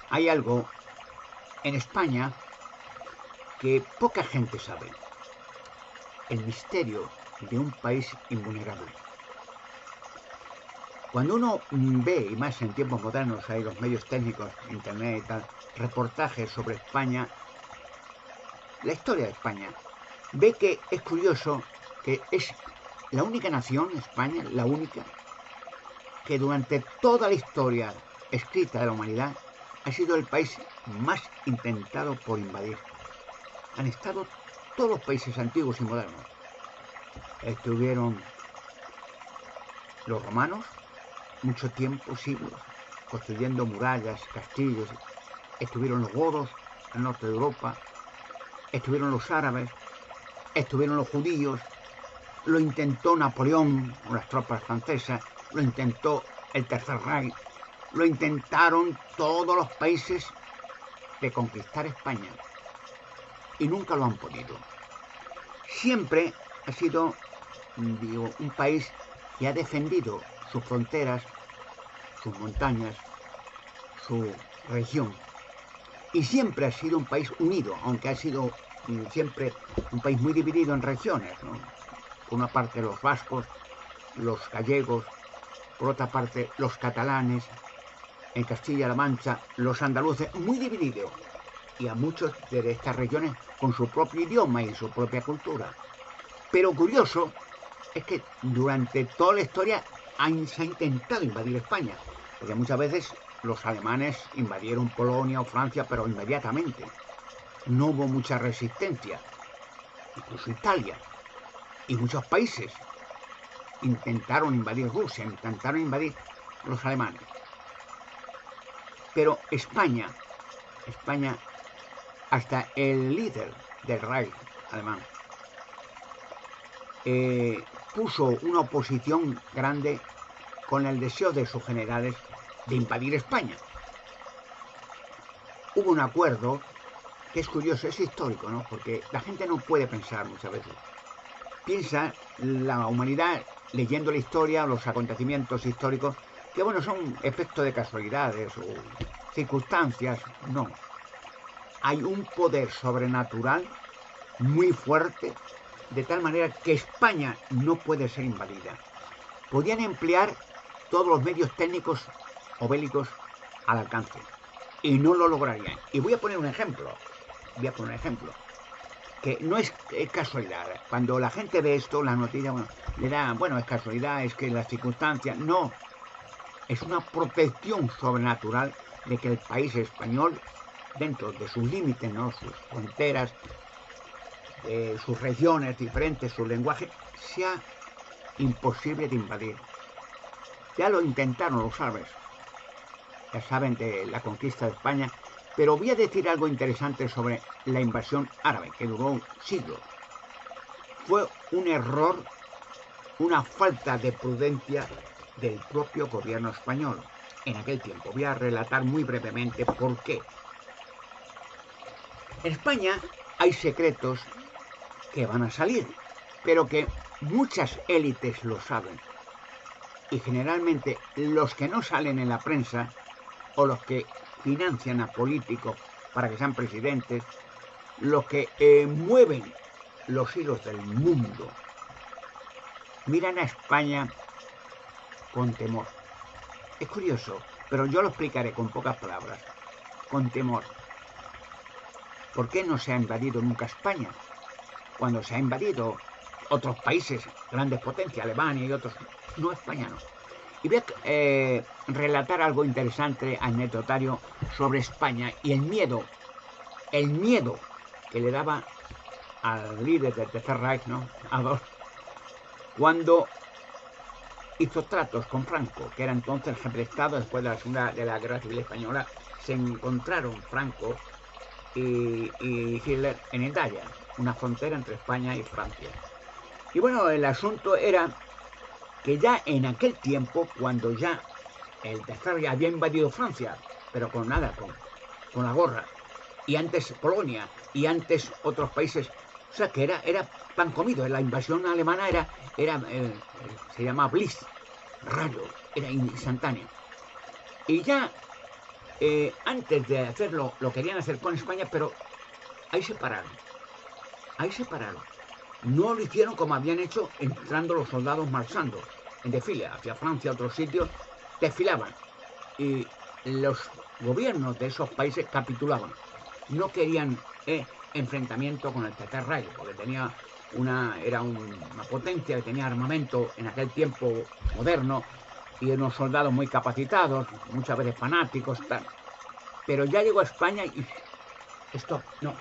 Hay algo en España que poca gente sabe. El misterio de un país invulnerable. Cuando uno ve, y más en tiempos modernos, hay los medios técnicos, internet y tal, reportajes sobre España, la historia de España, ve que es curioso que es la única nación, España, la única, que durante toda la historia escrita de la humanidad ha sido el país más intentado por invadir. Han estado todos los países antiguos y modernos. Estuvieron los romanos, mucho tiempo, siglos, construyendo murallas, castillos. Estuvieron los godos, al norte de Europa. Estuvieron los árabes. Estuvieron los judíos. Lo intentó Napoleón con las tropas francesas. Lo intentó el Tercer Reich. Lo intentaron todos los países de conquistar España. Y nunca lo han podido. Siempre ha sido, digo, un país que ha defendido sus fronteras, sus montañas, su región. Y siempre ha sido un país unido, aunque ha sido siempre un país muy dividido en regiones, ¿no? Por una parte los vascos, los gallegos, por otra parte los catalanes, en Castilla-La Mancha, los andaluces, muy dividido. Y a muchos de estas regiones con su propio idioma y su propia cultura. Pero curioso es que durante toda la historia se ha intentado invadir España, porque muchas veces los alemanes invadieron Polonia o Francia, pero inmediatamente. No hubo mucha resistencia. Incluso Italia y muchos países intentaron invadir Rusia, intentaron invadir los alemanes. Pero España, hasta el líder del Reich alemán, puso una oposición grande con el deseo de sus generales de invadir España. Hubo un acuerdo que es curioso, es histórico, ¿no? Porque la gente no puede pensar muchas veces. Piensa la humanidad leyendo la historia, los acontecimientos históricos, que bueno, son efectos de casualidades o circunstancias. No. Hay un poder sobrenatural muy fuerte, de tal manera que España no puede ser invadida. Podían emplear todos los medios técnicos o bélicos al alcance y no lo lograrían. Y voy a poner un ejemplo. Que no es casualidad. Cuando la gente ve esto, la noticia, bueno, le da, bueno, es casualidad, es que las circunstancias. No, es una protección sobrenatural de que el país español, dentro de sus límites, ¿no? Sus fronteras, sus regiones diferentes, su lenguaje, sea imposible de invadir. Ya lo intentaron los árabes, ya saben de la conquista de España, pero voy a decir algo interesante sobre la invasión árabe, que duró siglos. Fue un error, una falta de prudencia del propio gobierno español en aquel tiempo. Voy a relatar muy brevemente por qué. En España hay secretos que van a salir, pero que muchas élites lo saben. Y generalmente los que no salen en la prensa o los que financian a políticos para que sean presidentes, los que mueven los hilos del mundo, miran a España con temor. Es curioso, pero yo lo explicaré con pocas palabras. Con temor. ¿Por qué no se ha invadido nunca España? Cuando se ha invadido otros países, grandes potencias, Alemania y otros, no España no. Y voy a relatar algo interesante, anecdotario, sobre España y el miedo que le daba al líder del Tercer Reich, ¿no? Adolf, cuando hizo tratos con Franco, que era entonces el jefe de Estado después de la Guerra Civil Española. Se encontraron Franco y Hitler en Italia, una frontera entre España y Francia. Y bueno, el asunto era que ya en aquel tiempo, cuando ya el Tercer Reich había invadido Francia, pero con nada, con la gorra, y antes Polonia, y antes otros países, o sea que era pan comido. La invasión alemana se llama Blitz, rayo, era instantáneo. Y ya Antes de hacerlo, lo querían hacer con España, pero ahí se pararon. Ahí se pararon. No lo hicieron como habían hecho entrando los soldados marchando en desfile hacia Francia, a otros sitios, desfilaban. Y los gobiernos de esos países capitulaban. No querían enfrentamiento con el Tercer Reich, porque era una potencia que tenía armamento en aquel tiempo moderno y unos soldados muy capacitados, muchas veces fanáticos, tal. Pero ya llegó a España y stop, no.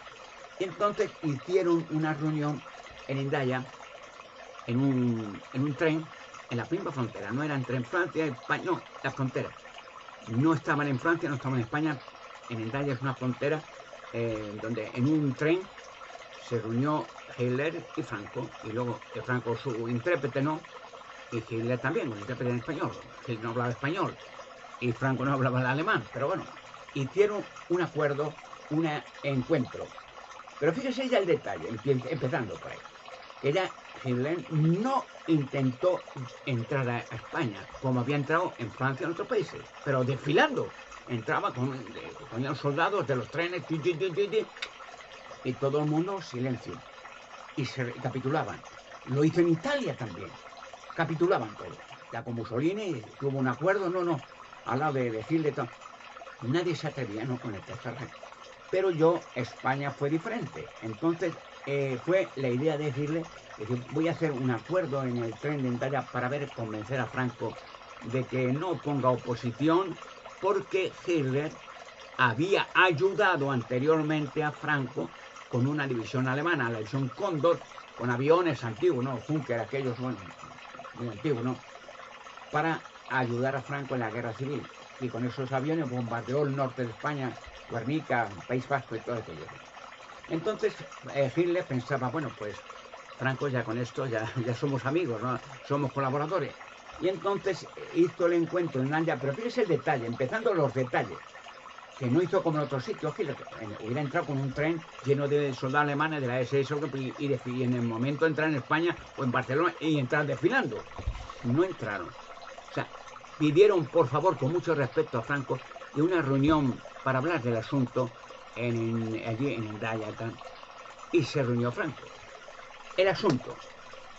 Y entonces hicieron una reunión en Hendaya, en un tren, en la misma frontera. No era entre Francia y España, no, la frontera. No estaban en Francia, no estaban en España. En Hendaya es una frontera donde en un tren se reunió Hitler y Franco, y luego Franco su intérprete no, y Hitler también, un intérprete en español. Hitler no hablaba español y Franco no hablaba el alemán, pero bueno, hicieron un acuerdo, un encuentro. Pero fíjese ya el detalle, empezando por ahí, que ya Hitler no intentó entrar a España como había entrado en Francia y en otros países, pero desfilando. Entraba con los soldados de los trenes, y todo el mundo silencio. Y se capitulaban. Lo hizo en Italia también. Capitulaban todos. Ya con Mussolini tuvo un acuerdo, no, al lado de Hitler. Nadie se atrevía, no, con el Tercer Reich. Pero España fue diferente. Entonces fue la idea de decirle, voy a hacer un acuerdo en el tren de Hendaya para convencer a Franco de que no ponga oposición, porque Hitler había ayudado anteriormente a Franco con una división alemana, la división Cóndor, con aviones antiguos, ¿no? Junker, aquellos, bueno, muy antiguos, ¿no? Para ayudar a Franco en la guerra civil. Y con esos aviones bombardeó el norte de España, Guernica, País Vasco y todo aquello. Entonces Hitler pensaba, bueno, pues Franco ya con esto ya somos amigos, ¿no? Somos colaboradores. Y entonces hizo el encuentro en Hendaya, pero fíjese el detalle, empezando los detalles, que no hizo como en otros sitios, Hitler hubiera entrado con un tren lleno de soldados alemanes de la SS y en el momento de entrar en España o en Barcelona y entrar desfilando. No entraron. O sea, pidieron por favor, con mucho respeto a Franco, y una reunión para hablar del asunto allí en Hendaya, y se reunió Franco. El asunto.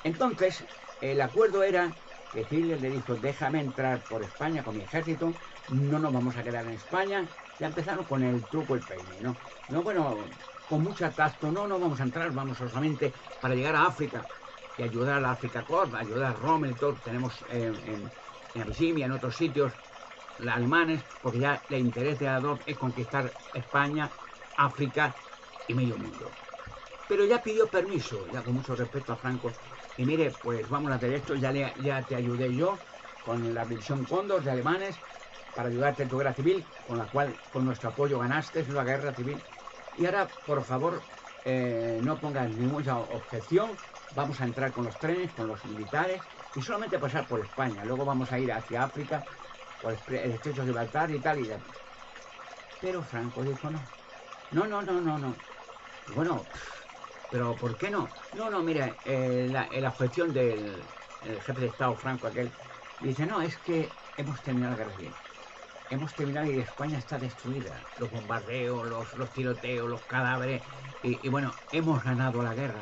Entonces, el acuerdo era que Hitler le dijo, déjame entrar por España con mi ejército, no nos vamos a quedar en España. Ya empezaron con el truco, el peine, ¿no? No, bueno, con mucho tacto, no vamos a entrar, vamos solamente para llegar a África y ayudar a la África Corps, ayudar a Rommel y todo. Tenemos en Abisinia, en otros sitios, los alemanes, porque ya el interés de Adolf es conquistar España, África y medio mundo. Pero ya pidió permiso, ya con mucho respeto a Franco, y mire, pues vamos a hacer esto, ya te ayudé yo con la división Cóndor de alemanes para ayudarte en tu guerra civil, con la cual con nuestro apoyo ganaste la guerra civil. Y ahora, por favor, no pongas ninguna objeción, vamos a entrar con los trenes, con los militares, y solamente pasar por España. Luego vamos a ir hacia África, por el estrecho de Gibraltar y tal. Pero Franco dijo no. No. Bueno, pero ¿por qué no? No, mira, la objeción del jefe de Estado Franco aquel, dice, no, es que hemos terminado la guerra civil. Hemos terminado y España está destruida. Los bombardeos, los tiroteos, los cadáveres. Y bueno, hemos ganado la guerra.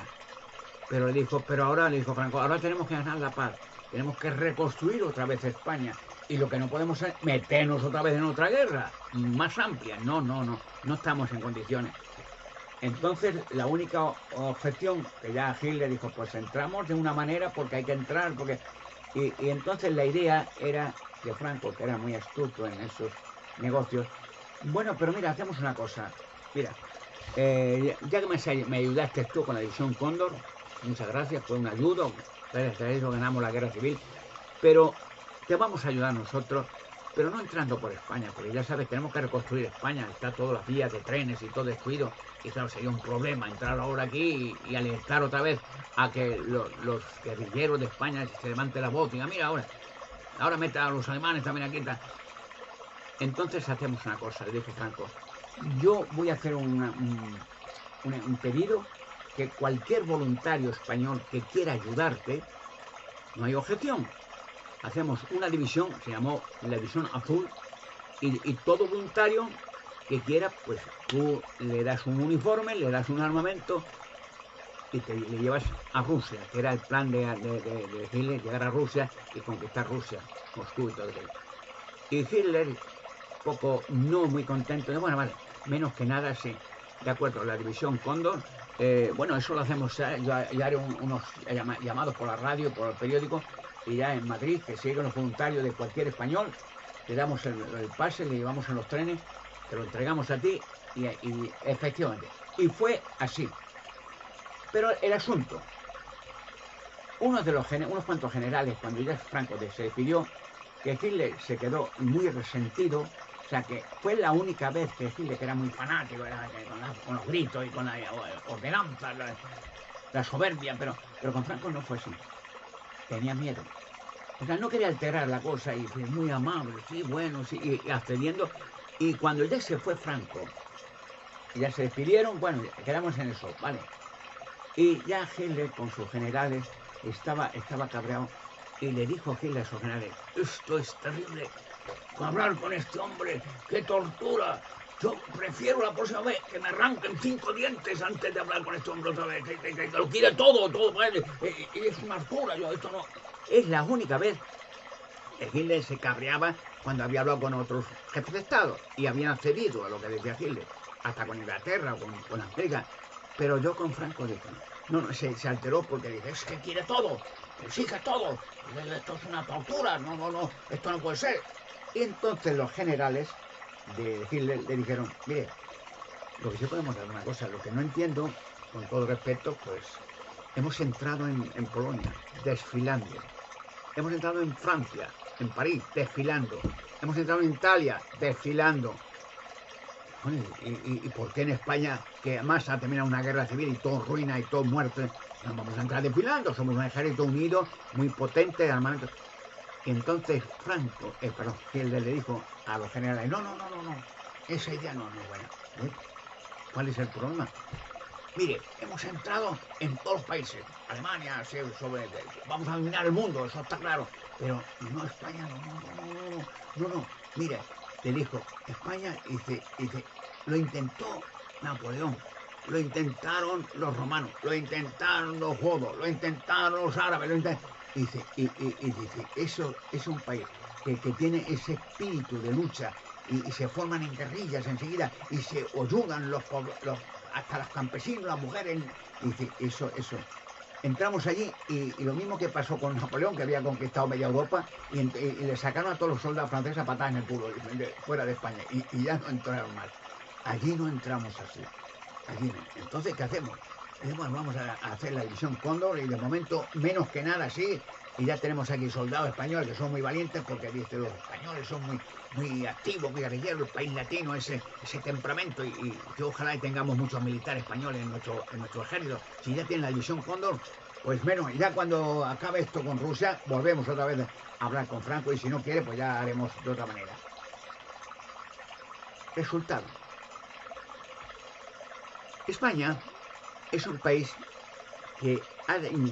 Pero le dijo Franco, ahora tenemos que ganar la paz. Tenemos que reconstruir otra vez España. Y lo que no podemos es meternos otra vez en otra guerra más amplia. No estamos en condiciones. Entonces, la única objeción que ya Hitler dijo, pues entramos de una manera porque hay que entrar, porque... Y entonces la idea era de Franco, que era muy astuto en esos negocios. Bueno, pero mira, hacemos una cosa. Mira, ya que me ayudaste tú con la división Cóndor, muchas gracias, fue un ayudo, gracias a eso ganamos la guerra civil, pero te vamos a ayudar nosotros, pero no entrando por España, porque ya sabes, tenemos que reconstruir España, está todas las vías de trenes y todo descuido, y claro, sería un problema entrar ahora aquí y alertar otra vez a que los guerrilleros de España se levante la voz y digan, mira, ahora meta a los alemanes también aquí. Entonces hacemos una cosa, le dijo Franco, yo voy a hacer un pedido, que cualquier voluntario español que quiera ayudarte, no hay objeción. Hacemos una división, se llamó la división azul, y todo voluntario que quiera, pues tú le das un uniforme, le das un armamento y le llevas a Rusia, que era el plan de Hitler, llegar a Rusia y conquistar Rusia, Moscú y todo aquello. Y Hitler, poco, no muy contento, de bueno, vale, menos que nada, sí, de acuerdo, la división Cóndor, bueno, eso lo hacemos, yo haré unos llamados por la radio, por el periódico, y ya en Madrid, que siguen los voluntarios de cualquier español, le damos el pase, le llevamos en los trenes, te lo entregamos a ti, y efectivamente, y fue así. Pero el asunto, unos cuantos generales, cuando ya Franco se despidió, que Hitler se quedó muy resentido, o sea que fue la única vez que Hitler, que era muy fanático, con los gritos y con la ordenanza, la soberbia, pero con Franco no fue así, tenía miedo. O sea, no quería alterar la cosa y fue muy amable, sí, bueno, sí, y accediendo. Y cuando ya se fue Franco, y ya se despidieron, bueno, quedamos en eso, ¿vale? Y ya Hitler con sus generales estaba cabreado y le dijo Hitler a sus generales, esto es terrible, hablar con este hombre, qué tortura, yo prefiero la próxima vez que me arranquen 5 dientes antes de hablar con este hombre otra vez, que lo quiere todo, es una tortura, yo esto no. Es la única vez que Hitler se cabreaba cuando había hablado con otros jefes de Estado y habían accedido a lo que decía Hitler, hasta con Inglaterra o con América. Pero yo con Franco dije, no, se alteró porque dije, es que quiere todo, exige todo, esto es una tortura, no, esto no puede ser. Y entonces los generales de Hitler le dijeron, mire, lo que sí podemos dar una cosa, lo que no entiendo, con todo respeto, pues hemos entrado en Polonia, desfilando, hemos entrado en Francia, en París, desfilando, hemos entrado en Italia, desfilando. Bueno, ¿y por qué en España, que además ha terminado una guerra civil y todo ruina y todo muerto, no vamos a entrar desfilando? Somos un ejército unido, muy potente, de armamento. Y entonces Franco, Hitler le dijo a los generales, no, esa idea no es buena. ¿Eh? ¿Cuál es el problema? Mire, hemos entrado en todos los países, Alemania, vamos a dominar el mundo, eso está claro, pero no España, no, mire, le dijo, España, dice, lo intentó Napoleón, lo intentaron los romanos, lo intentaron los godos, lo intentaron los árabes, dice, eso es un país que tiene ese espíritu de lucha y se forman en guerrillas enseguida y se oyugan hasta los campesinos, las mujeres, y dice, eso. Entramos allí y lo mismo que pasó con Napoleón, que había conquistado media Europa, y le sacaron a todos los soldados franceses a patadas en el culo, fuera de España, y ya no entraron más. Allí no entramos así, allí no. Entonces, ¿qué hacemos? Bueno, vamos a hacer la división Cóndor y de momento, menos que nada, sí, y ya tenemos aquí soldados españoles que son muy valientes porque dice, los españoles son muy activos, muy guerrilleros, el país latino, ese temperamento, y que ojalá tengamos muchos militares españoles en nuestro ejército. Si ya tienen la división Cóndor, pues menos, ya cuando acabe esto con Rusia, volvemos otra vez a hablar con Franco y si no quiere, pues ya haremos de otra manera. Resultado. España es un país que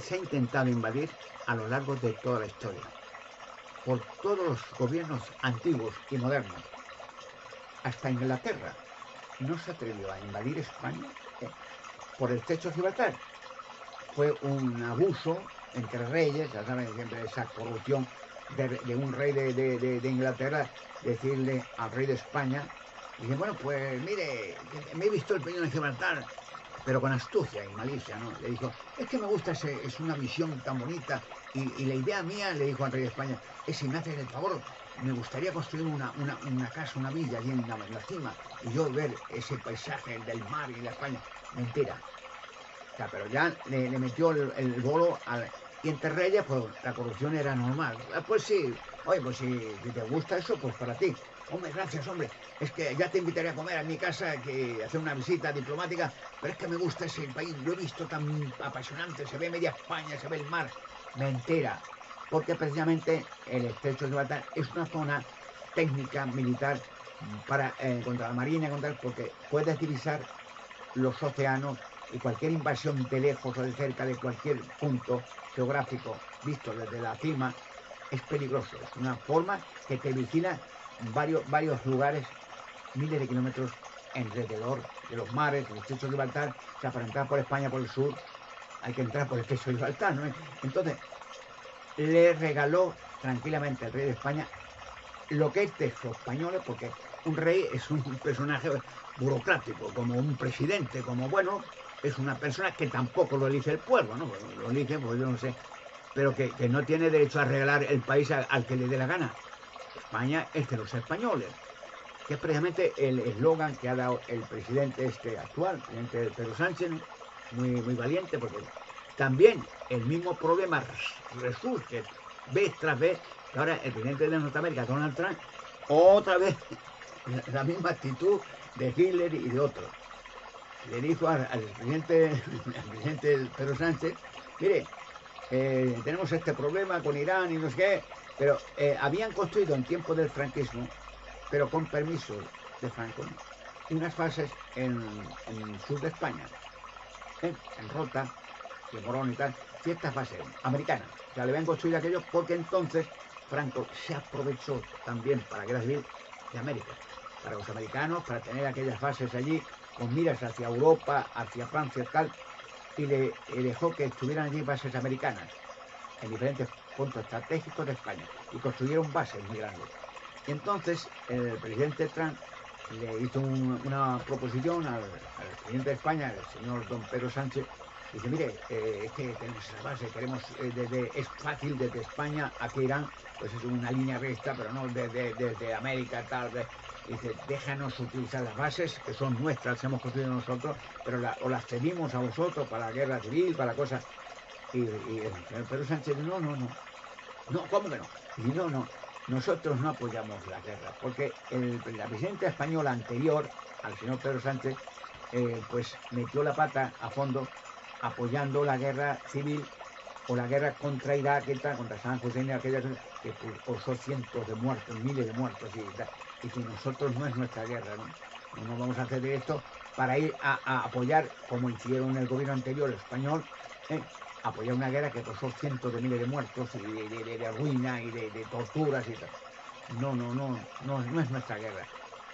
se ha intentado invadir a lo largo de toda la historia, por todos los gobiernos antiguos y modernos. Hasta Inglaterra no se atrevió a invadir España por el estrecho de Gibraltar. Fue un abuso entre reyes, ya saben, siempre esa corrupción de un rey de Inglaterra, decirle al rey de España, y dice, bueno, pues mire, me he visto el peñón de Gibraltar, pero con astucia y malicia, ¿no? Le dijo, es que me gusta, es una visión tan bonita, y la idea mía, le dijo al rey de España, es si me haces el favor, me gustaría construir una casa, una villa allí en la cima, y yo ver ese paisaje del mar y de España. Mentira. O sea, pero ya le metió el bolo y entre reyes, pues la corrupción era normal. Pues sí, oye, pues si te gusta eso, pues para ti. Hombre, gracias, hombre. Es que ya te invitaré a comer a mi casa, que hacer una visita diplomática, pero es que me gusta ese país, lo he visto tan apasionante, se ve media España, se ve el mar. Mentira, porque precisamente el estrecho de Gibraltar es una zona técnica militar para contra la marina, porque puedes divisar los océanos y cualquier invasión de lejos o de cerca de cualquier punto geográfico visto desde la cima es peligroso. Es una forma que te vigila varios lugares, miles de kilómetros alrededor de los mares, el estrecho de Gibraltar. O sea, para entrar por España por el sur hay que entrar por el estrecho de Gibraltar, ¿no? Entonces, le regaló tranquilamente al rey de España lo que es de los españoles, porque un rey es un personaje burocrático, como un presidente, como bueno, es una persona que tampoco lo elige el pueblo, ¿no? Lo elige, pues yo no sé, pero que no tiene derecho a regalar el país al que le dé la gana. España es de los españoles, que es precisamente el eslogan que ha dado el presidente actual, el presidente Pedro Sánchez, ¿no? Muy valiente, porque también el mismo problema resurge vez tras vez, que ahora el presidente de Norteamérica, Donald Trump, otra vez la misma actitud de Hitler y de otros. Le dijo al presidente Pedro Sánchez, mire, tenemos este problema con Irán y no sé qué, pero habían construido en tiempo del franquismo, pero con permiso de Franco, unas fases en el sur de España, en Rota y en Morón y tal, ciertas bases americanas. O sea, le habían construido aquello porque entonces Franco se aprovechó también para la guerra civil de América, para los americanos, para tener aquellas bases allí con miras hacia Europa, hacia Francia y tal, y le dejó que estuvieran allí bases americanas en diferentes puntos estratégicos de España y construyeron bases muy grandes. Y entonces el presidente Trump le hizo una proposición al presidente de España, el señor don Pedro Sánchez. Dice, mire, es que tenemos esa base, queremos, es fácil desde España hacia Irán, pues es una línea recta, pero no desde América, tal vez. Dice, déjanos utilizar las bases, que son nuestras, las hemos construido nosotros, pero o las cedimos a vosotros para la guerra civil, para cosas. Y el señor Pedro Sánchez, no, ¿cómo que no? Y no, nosotros no apoyamos la guerra, porque la presidenta española anterior al señor Pedro Sánchez, pues metió la pata a fondo apoyando la guerra civil o la guerra contra Irak, contra Saddam Hussein, aquella que causó cientos de muertos, miles de muertos y que nosotros no es nuestra guerra, ¿no? No vamos a hacer esto para ir a apoyar, como hicieron el gobierno anterior español, apoyar una guerra que causó cientos de miles de muertos y de ruina y de torturas y tal. No es nuestra guerra.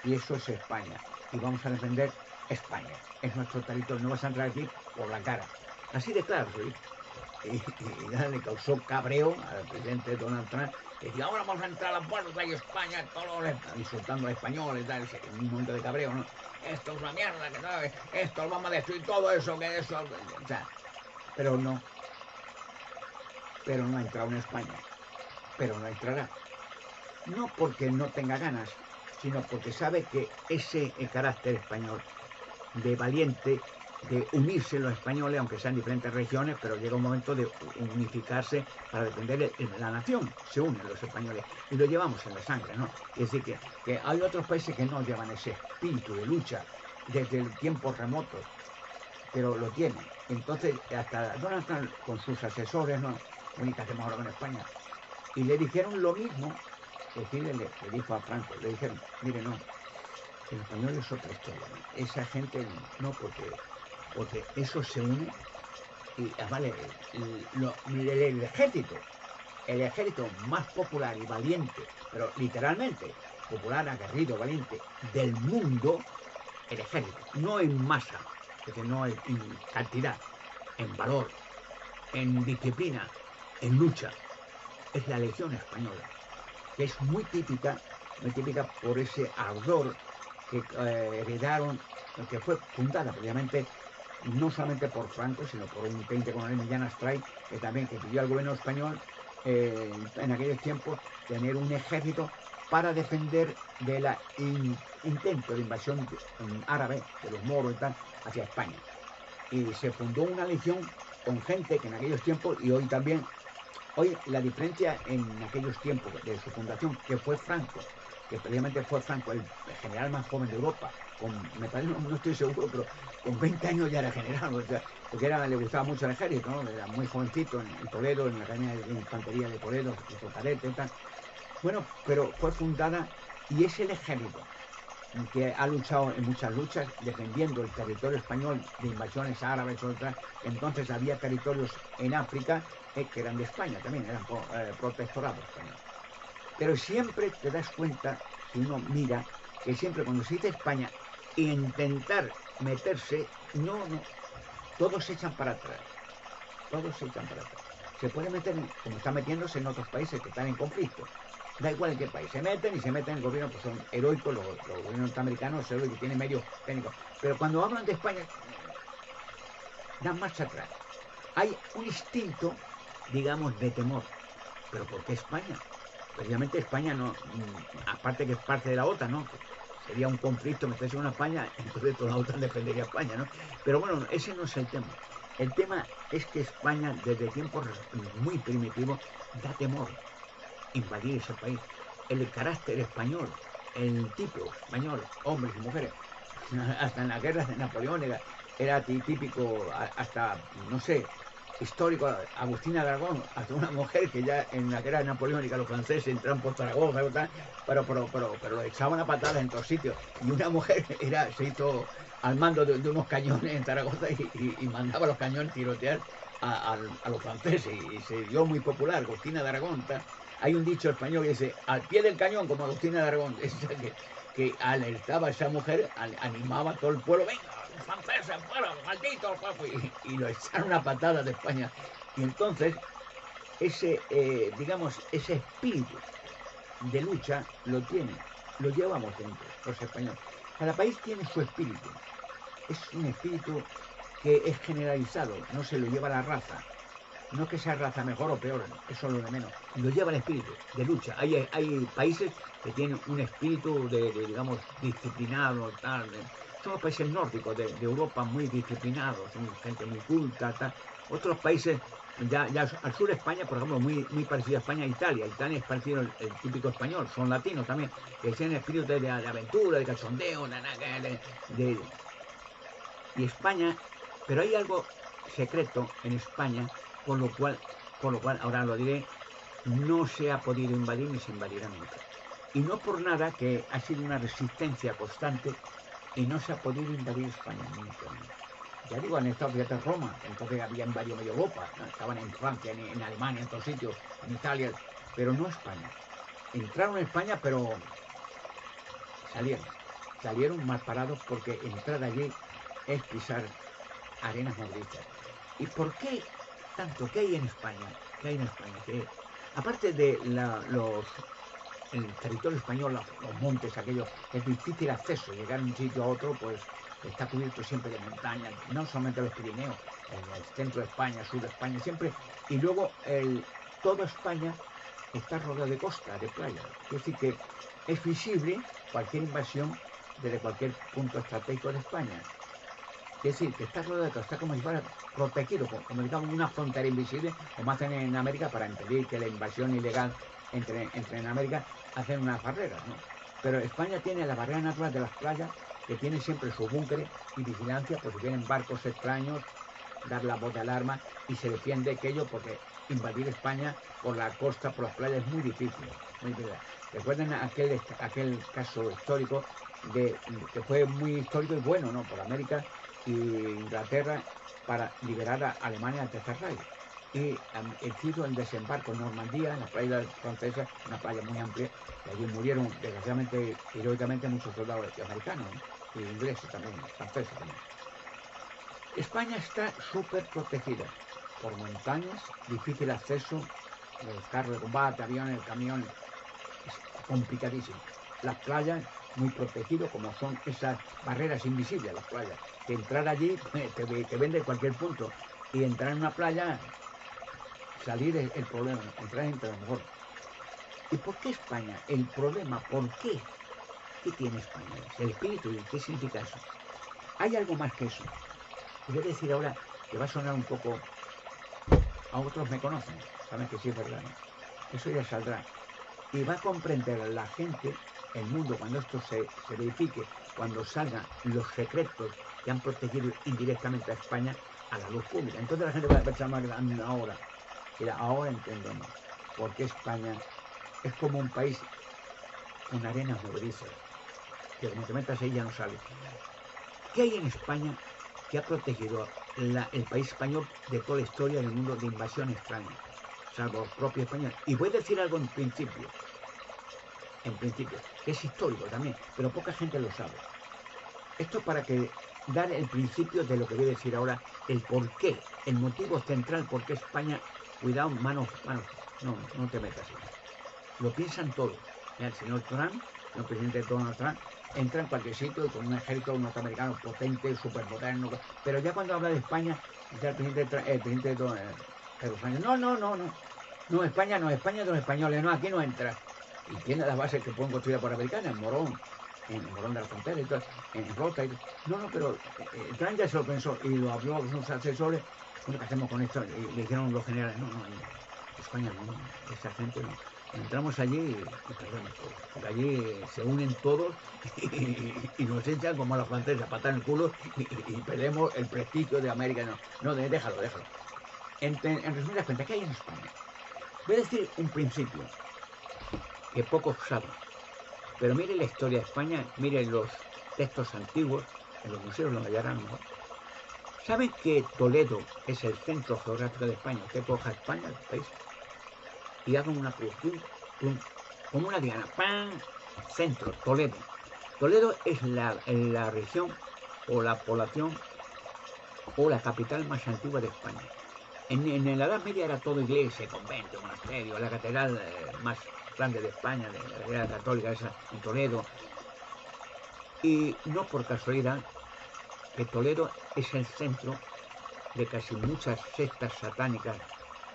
Y eso es España. Y vamos a defender España. Es nuestro territorio. No vas a entrar aquí por la cara. Así de claro, ¿sí? Y nada, le causó cabreo al presidente Donald Trump. Que decía, ahora vamos a entrar a la puerta y España, insultando a españoles, un momento de cabreo, ¿no? Esto es una mierda, que no, esto vamos a destruir todo eso, que eso. O sea, pero no ha entrado en España, pero no entrará. No porque no tenga ganas, sino porque sabe que ese carácter español de valiente, de unirse los españoles, aunque sean diferentes regiones, pero llega un momento de unificarse para defender la nación. Se unen los españoles y lo llevamos en la sangre, ¿no? Es decir, que hay otros países que no llevan ese espíritu de lucha desde el tiempo remoto, pero lo tienen. Entonces, hasta Donald Trump con sus asesores, ¿no? Única hacemos ahora con España. Y le dijeron lo mismo que Hitler le dijo a Franco. Le dijeron, mire, no, el español es otra historia, ¿no? Esa gente no, porque eso se une y vale, el ejército más popular y valiente, pero literalmente popular, aguerrido, valiente del mundo, el ejército, no en masa, es decir, no en cantidad, en valor, en disciplina, en lucha, es la Legión Española, que es muy típica por ese ardor que heredaron, que fue fundada previamente no solamente por Franco, sino por un teniente coronel Millán Astray, que también que pidió al gobierno español en aquellos tiempos tener un ejército para defender del intento de invasión árabe, de los moros y tal, hacia España. Y se fundó una legión con gente que en aquellos tiempos, y hoy también, hoy la diferencia en aquellos tiempos de su fundación, que fue Franco, que previamente fue Franco, el general más joven de Europa, me parece, no estoy seguro, pero con 20 años ya era general, o sea, porque le gustaba mucho el ejército, ¿no? Era muy jovencito en Toledo, en la Academia de Infantería de Toledo, hizo cadete y tal. Bueno, pero fue fundada y es el ejército que ha luchado en muchas luchas defendiendo el territorio español de invasiones árabes o otras. Entonces había territorios en África que eran de España también, eran protectorado español. Pero siempre te das cuenta, si uno mira, que siempre cuando se dice España, intentar meterse, no, todos se echan para atrás, todos se echan para atrás. Se puede meter, como está metiéndose en otros países que están en conflicto. Da igual en qué país se meten y se meten en el gobierno, pues son heroicos los gobiernos norteamericanos, son los que tienen medios técnicos. Pero cuando hablan de España, dan marcha atrás. Hay un instinto, digamos, de temor. ¿Pero por qué España? Precisamente España no, aparte que es parte de la OTAN, ¿no? Sería un conflicto meterse en una España, entonces toda la OTAN defendería a España, ¿no? Pero bueno, ese no es el tema. El tema es que España, desde tiempos muy primitivos, da temor invadir ese país. El carácter español, el tipo español, hombres y mujeres, hasta en las guerras napoleónicas, era típico, hasta, no sé, histórico, Agustina de Aragón, hasta una mujer que ya en la guerra napoleónica los franceses entraron por Zaragoza, pero lo echaban a patadas en todos sitios. Y una mujer se hizo al mando de unos cañones en Zaragoza y mandaba los cañones tirotear a los franceses y se dio muy popular, Agustina de Aragón. Hay un dicho español que dice, al pie del cañón, como Agustina de Aragón, que alertaba a esa mujer, animaba a todo el pueblo, venga, los franceses, fuera, malditos, y lo echaron a patadas de España. Y entonces, digamos, ese espíritu de lucha lo llevamos dentro, los españoles. Cada país tiene su espíritu. Es un espíritu que es generalizado, no se lo lleva la raza. No es que sea raza mejor o peor, eso es lo de menos. Lo lleva el espíritu de lucha. Hay países que tienen un espíritu digamos, disciplinado, tal. Son los países nórdicos de Europa muy disciplinados, son gente muy culta, tal. Otros países, ya al sur de España, por ejemplo, muy parecido a España e Italia. Italia es parecido al típico español, son latinos también, que tienen espíritu de aventura, de cachondeo, y España, pero hay algo secreto en España, por lo cual, ahora lo diré, no se ha podido invadir ni se invadirá nunca. Y no por nada que ha sido una resistencia constante y no se ha podido invadir España nunca. Ya digo, han estado, fíjate, Roma, entonces había invadido medio Europa, ¿no? Estaban en Francia, en Alemania, en todos sitios, en Italia, pero no España. Entraron en España, pero salieron mal parados porque entrar allí es pisar arenas movedizas. ¿Y por qué tanto? ¿Qué hay en España? ¿Qué hay en España? Que aparte de el territorio español, los montes aquellos, es difícil acceso, llegar de un sitio a otro, pues está cubierto siempre de montañas, no solamente los Pirineos, el centro de España, el sur de España, siempre, y luego toda España está rodeado de costa, de playa. Es decir, que es visible cualquier invasión desde cualquier punto estratégico de España. Es decir, que está rodeado, está como si fuera protegido, como digamos una frontera invisible, como hacen en América para impedir que la invasión ilegal entre en América, hacen unas barreras, ¿no? Pero España tiene la barrera natural de las playas, que tiene siempre sus búnkeres y vigilancia, por si vienen barcos extraños, dar la voz de alarma y se defiende aquello, porque invadir España por la costa, por las playas, es muy difícil, muy difícil. Recuerden aquel caso histórico que fue muy histórico y bueno, ¿no? Por América y Inglaterra para liberar a Alemania del Tercer Reich. Y hizo el desembarco en Normandía, en la playa francesa, una playa muy amplia, y allí murieron, desgraciadamente, heroicamente, muchos soldados americanos, y ingleses también, franceses también. España está súper protegida por montañas, difícil acceso, los carros de combate, aviones, camiones, es complicadísimo. Las playas muy protegidas, como son esas barreras invisibles, las playas. Que entrar allí te vende cualquier punto. Y entrar en una playa, salir es el problema, entrar entre lo mejor. ¿Y por qué España? El problema, ¿por qué? ¿Qué tiene España? El espíritu, ¿qué significa eso? Hay algo más que eso. Y voy a decir ahora que va a sonar un poco, a otros me conocen, saben que sí es verdad, ¿no? Eso ya saldrá. Y va a comprender a la gente, el mundo, cuando esto se verifique, cuando salgan los secretos que han protegido indirectamente a España a la luz pública. Entonces la gente va a pensar más grande ahora. Mira, ahora entendemos por qué España es como un país con arenas movedizas, que como te metas ahí ya no sale. ¿Qué hay en España que ha protegido el país español de toda la historia del mundo de invasión extraña, salvo el propio español? Y voy a decir algo en principio. en principio, que es histórico también, pero poca gente lo sabe. Esto para que dar el principio de lo que voy a decir ahora, el por qué, el motivo central por qué España, cuidado, manos, no te metas ahí. Lo piensan todos. Mira, el señor Trump, el presidente Donald Trump, entra en cualquier sitio y con un ejército norteamericano potente, súper moderno, pero ya cuando habla de España, dice el presidente Pedro Sánchez, no, España no, España de los españoles, no, aquí no entra. Y tiene las bases que pueden construir por americanas, en Morón de la Frontera, y todo, en Rota. Pero Trump ya se lo pensó y lo habló con sus asesores. Bueno, ¿qué hacemos con esto? Y le dijeron los generales, no, España no, esa gente no. Entramos allí y perdemos todo, porque allí se unen todos y nos echan como a los franceses a patar el culo y perdemos el prestigio de América. No, déjalo. En resumidas cuentas, ¿qué hay en España? Voy a decir un principio que pocos saben. Pero mire la historia de España, mire los textos antiguos, en los museos lo hallarán mejor. ¿Saben que Toledo es el centro geográfico de España? Usted coja España, el país, y haga una cruz, como una diana, ¡pam! Centro, Toledo. Toledo es la región o la población o la capital más antigua de España. En la Edad Media era todo iglesia, convento, monasterio, la catedral más grande de España, de la Iglesia Católica, esa en Toledo. Y no por casualidad que Toledo es el centro de casi muchas sectas satánicas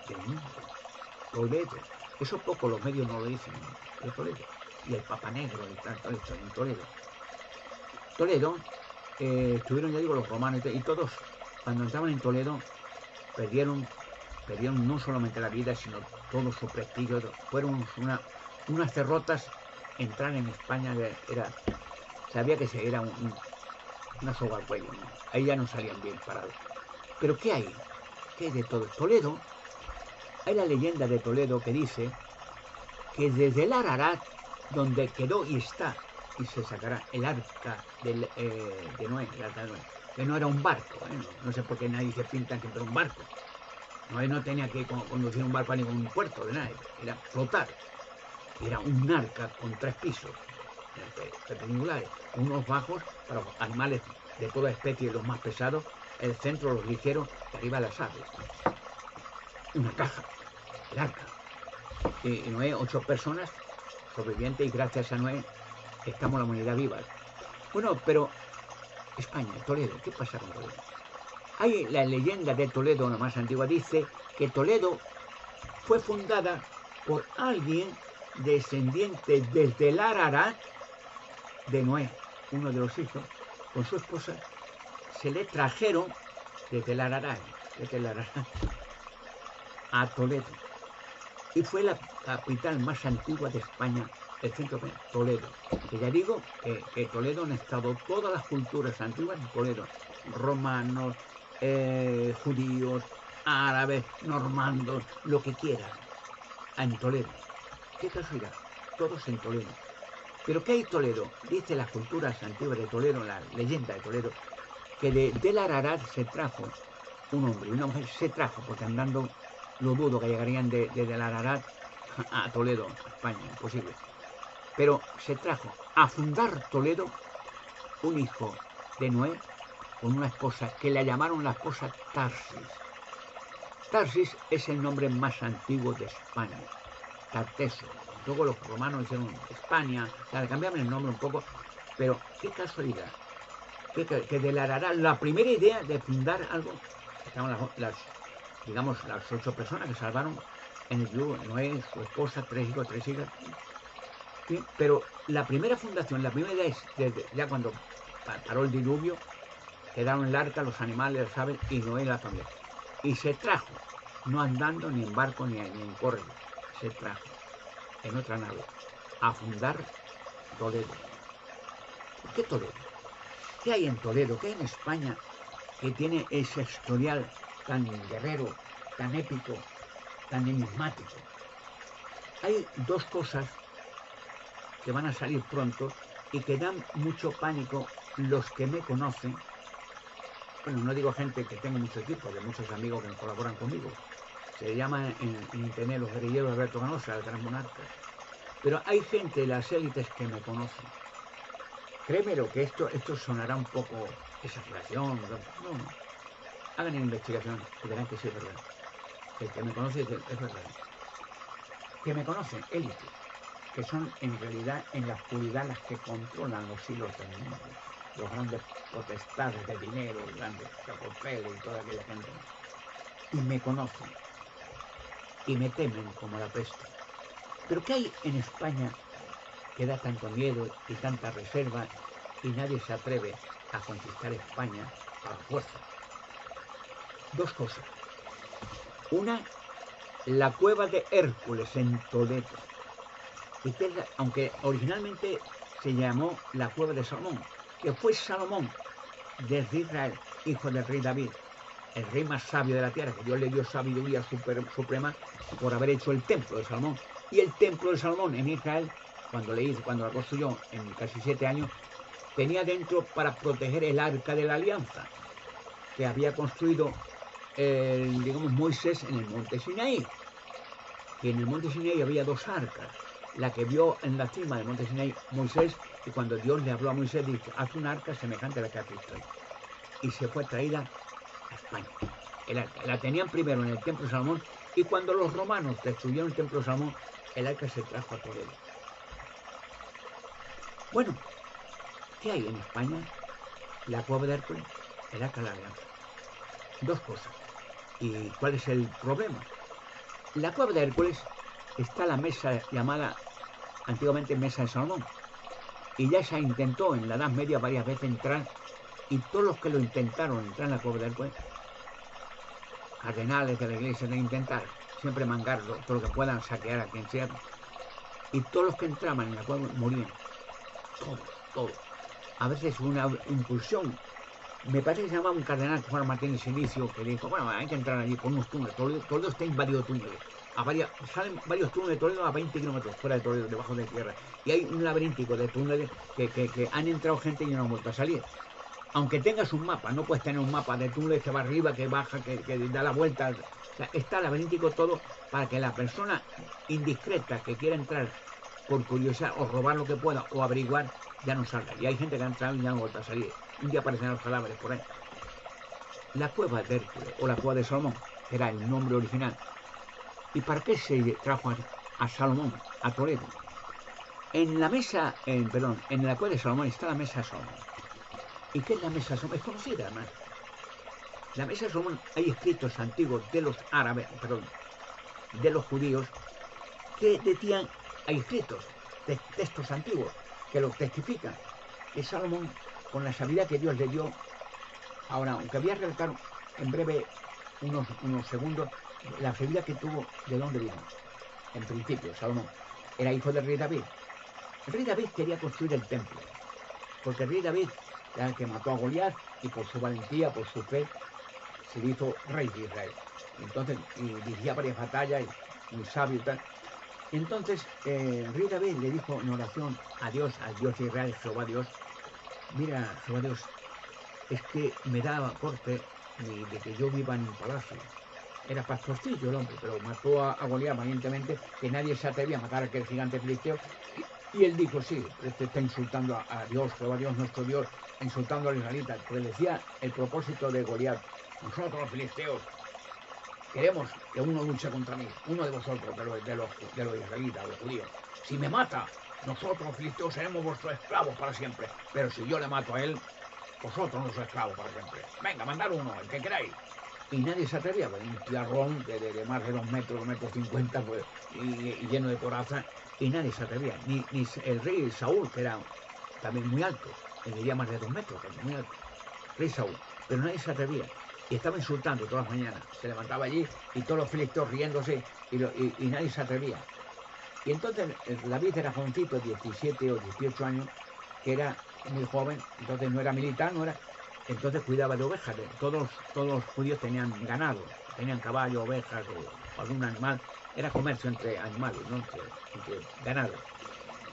del mundo. Toledo. Eso poco los medios no lo dicen, pero Toledo. Y el Papa Negro y tanto esto en Toledo. Toledo, estuvieron, ya digo, los romanos y todos, cuando entraban en Toledo, perdieron no solamente la vida, sino todo su prestigio. Fueron unas derrotas. Entrar en España sabía que era una soga al cuello, ¿no? Ahí ya no salían bien parados. Pero ¿qué hay? ¿Qué hay de todo? Toledo, hay la leyenda de Toledo que dice que desde el Ararat, donde quedó y está, y se sacará el arca de Noé, el arca de Noé, que no era un barco, no sé por qué nadie se pinta que era un barco. Noé no tenía que conducir un barco a ningún puerto, de nada, era flotar. Era un arca con 3 pisos perpendiculares, unos bajos para los animales de toda especie, los más pesados, el centro los ligeros, y arriba las aves. Una caja, el arca. Y Noé, 8 personas sobrevivientes, y gracias a Noé estamos la humanidad viva. Bueno, pero España, Toledo, ¿qué pasa con Toledo? Hay la leyenda de Toledo, la más antigua, dice que Toledo fue fundada por alguien descendiente desde el Ararat de Noé, uno de los hijos, con su esposa, se le trajeron desde el Ararat a Toledo. Y fue la capital más antigua de España, el centro de Toledo. Que ya digo que Toledo han estado todas las culturas antiguas en Toledo. Romanos, judíos, árabes, normandos, lo que quieran. En Toledo. Qué casualidad, todos en Toledo. ¿Pero qué hay Toledo? Dice las culturas antiguas de Toledo, la leyenda de Toledo, que del Ararat se trajo un hombre y una mujer, se trajo, porque andando lo dudo que llegarían desde el Ararat a Toledo, a España, imposible. Pero se trajo a fundar Toledo un hijo de Noé con una esposa que la llamaron la esposa Tarsis. Tarsis es el nombre más antiguo de España, Tarteso. Luego los romanos hicieron España, le cambiaron el nombre un poco, pero qué casualidad, que del Ararat, la primera idea de fundar algo, estaban digamos, las 8 personas que salvaron en el diluvio, Noé, su esposa, 3 hijos, 3 hijas. ¿Sí? Pero la primera fundación, la primera idea es desde ya cuando paró el diluvio, quedaron el arca, los animales, las aves y Noé y la familia. Y se trajo, no andando ni en barco ni en correo, se trajo en otra nave a fundar Toledo. ¿Por qué Toledo? ¿Qué hay en Toledo? ¿Qué hay en España que tiene ese historial tan guerrero, tan épico, tan enigmático? Hay 2 cosas que van a salir pronto y que dan mucho pánico los que me conocen. Bueno, no digo gente que tengo mucho equipo, de muchos amigos que colaboran conmigo. Se llama en internet Los Guerrilleros de Alberto Ganosa, el gran monarca. Pero hay gente de las élites que me conocen. Créemelo que esto sonará un poco exageración. No, no. Hagan investigación y verán que sí es verdad. El que me conoce dice, es verdad. Que me conocen, élites, que son en realidad en la oscuridad las que controlan los hilos del mundo. Los grandes potestades de dinero, los grandes Rockefeller y toda aquella gente. Y me conocen. Y me temen como la peste. Pero ¿qué hay en España que da tanto miedo y tanta reserva y nadie se atreve a conquistar España a la fuerza? Dos cosas. Una, la cueva de Hércules en Toledo, y que aunque originalmente se llamó la cueva de Salomón, que fue Salomón desde Israel, hijo del rey David, el rey más sabio de la tierra, que Dios le dio sabiduría suprema por haber hecho el templo de Salomón. Y el templo de Salomón en Israel, cuando la construyó en casi 7 años, tenía dentro para proteger el arca de la alianza, que había construido, digamos, Moisés en el monte Sinaí. Que en el monte Sinaí había 2 arcas. La que vio en la cima del monte Sinaí Moisés, y cuando Dios le habló a Moisés, dice, haz una arca semejante a la que has visto ahí. Y se fue traída a España. El arca. La tenían primero en el templo de Salomón, y cuando los romanos destruyeron el templo de Salomón, el arca se trajo a Toledo. Bueno, ¿qué hay en España? La cueva de Hércules, el arca de la alianza. Dos cosas. ¿Y cuál es el problema? La cueva de Hércules está la mesa llamada antiguamente Mesa de Salomón. Y ya se intentó en la Edad Media varias veces entrar, y todos los que lo intentaron entrar en la cueva de Hércules, cardenales de la iglesia, de intentar siempre mangarlo, todo lo que puedan, saquear a quien sea, y todos los que entraban en la cueva morían. Todos. A veces una impulsión. Me parece que se llamaba un cardenal, Juan Martínez Inicio, que dijo, bueno, hay que entrar allí por unos túneles. Toledo está invadido de túneles. Salen varios túneles de Toledo a 20 kilómetros fuera de Toledo, debajo de tierra. Y hay un laberíntico de túneles que han entrado gente y no han vuelto a salir. Aunque tengas un mapa, no puedes tener un mapa de túneles que va arriba, que baja, que da la vuelta. O sea, está laberíntico todo para que la persona indiscreta que quiera entrar por curiosidad o robar lo que pueda o averiguar, ya no salga. Y hay gente que ha entrado y ya no ha vuelto a salir. Un día aparecen los cadáveres por ahí. La cueva de Hércules o la cueva de Salomón, que era el nombre original. ¿Y para qué se trajo a Salomón, a Toledo? En la mesa, en la cueva de Salomón está la mesa de Salomón. ¿Y qué es la mesa de Salomón? Es conocida además. La mesa de Salomón, hay escritos antiguos de los árabes, de los judíos, que decían, hay escritos, textos antiguos, que los testifican, que Salomón, con la sabiduría que Dios le dio, ahora, aunque voy a relatar en breve unos segundos, la sabiduría que tuvo, de dónde vino. En principio, Salomón era hijo del rey David. El rey David quería construir el templo, porque el rey David era el que mató a Goliat, y por su valentía, por su fe, se hizo rey de Israel. Entonces, y dirigía varias batallas, y muy sabio y tal. Entonces, el rey David le dijo en oración a Dios, al Dios de Israel, Jehová Dios, mira, Jehová Dios, es que me da corte de que yo viva en un palacio. Era pastorcillo el hombre, pero mató a Goliat valientemente, que nadie se atrevía a matar a aquel gigante filisteo. Y él dijo, sí, este está insultando a Dios, Jehová Dios, nuestro Dios, insultando a los israelitas, porque decía el propósito de Goliat, nosotros los filisteos queremos que uno luche contra mí, uno de vosotros, de los israelitas, los judíos. Si me mata, nosotros los filisteos seremos vuestros esclavos para siempre, pero si yo le mato a él, vosotros no sois esclavos para siempre. Venga, mandad uno, el que queráis. Y nadie se atrevía, pues, un tiarrón de más de 2 metros, 2,50 m, pues, y lleno de coraza, y nadie se atrevía. Ni el rey Saúl, que era también muy alto, medía más de 2 metros, también muy alto, rey Saúl, pero nadie se atrevía. Y estaba insultando todas las mañanas. Se levantaba allí y todos los filisteos riéndose, y nadie se atrevía. Y entonces David era jovencito, 17 o 18 años, que era muy joven, entonces no era militar, no era... Entonces cuidaba de ovejas. Todos los judíos tenían ganado, tenían caballo, ovejas o algún animal. Era comercio entre animales, ¿no? entre ganado.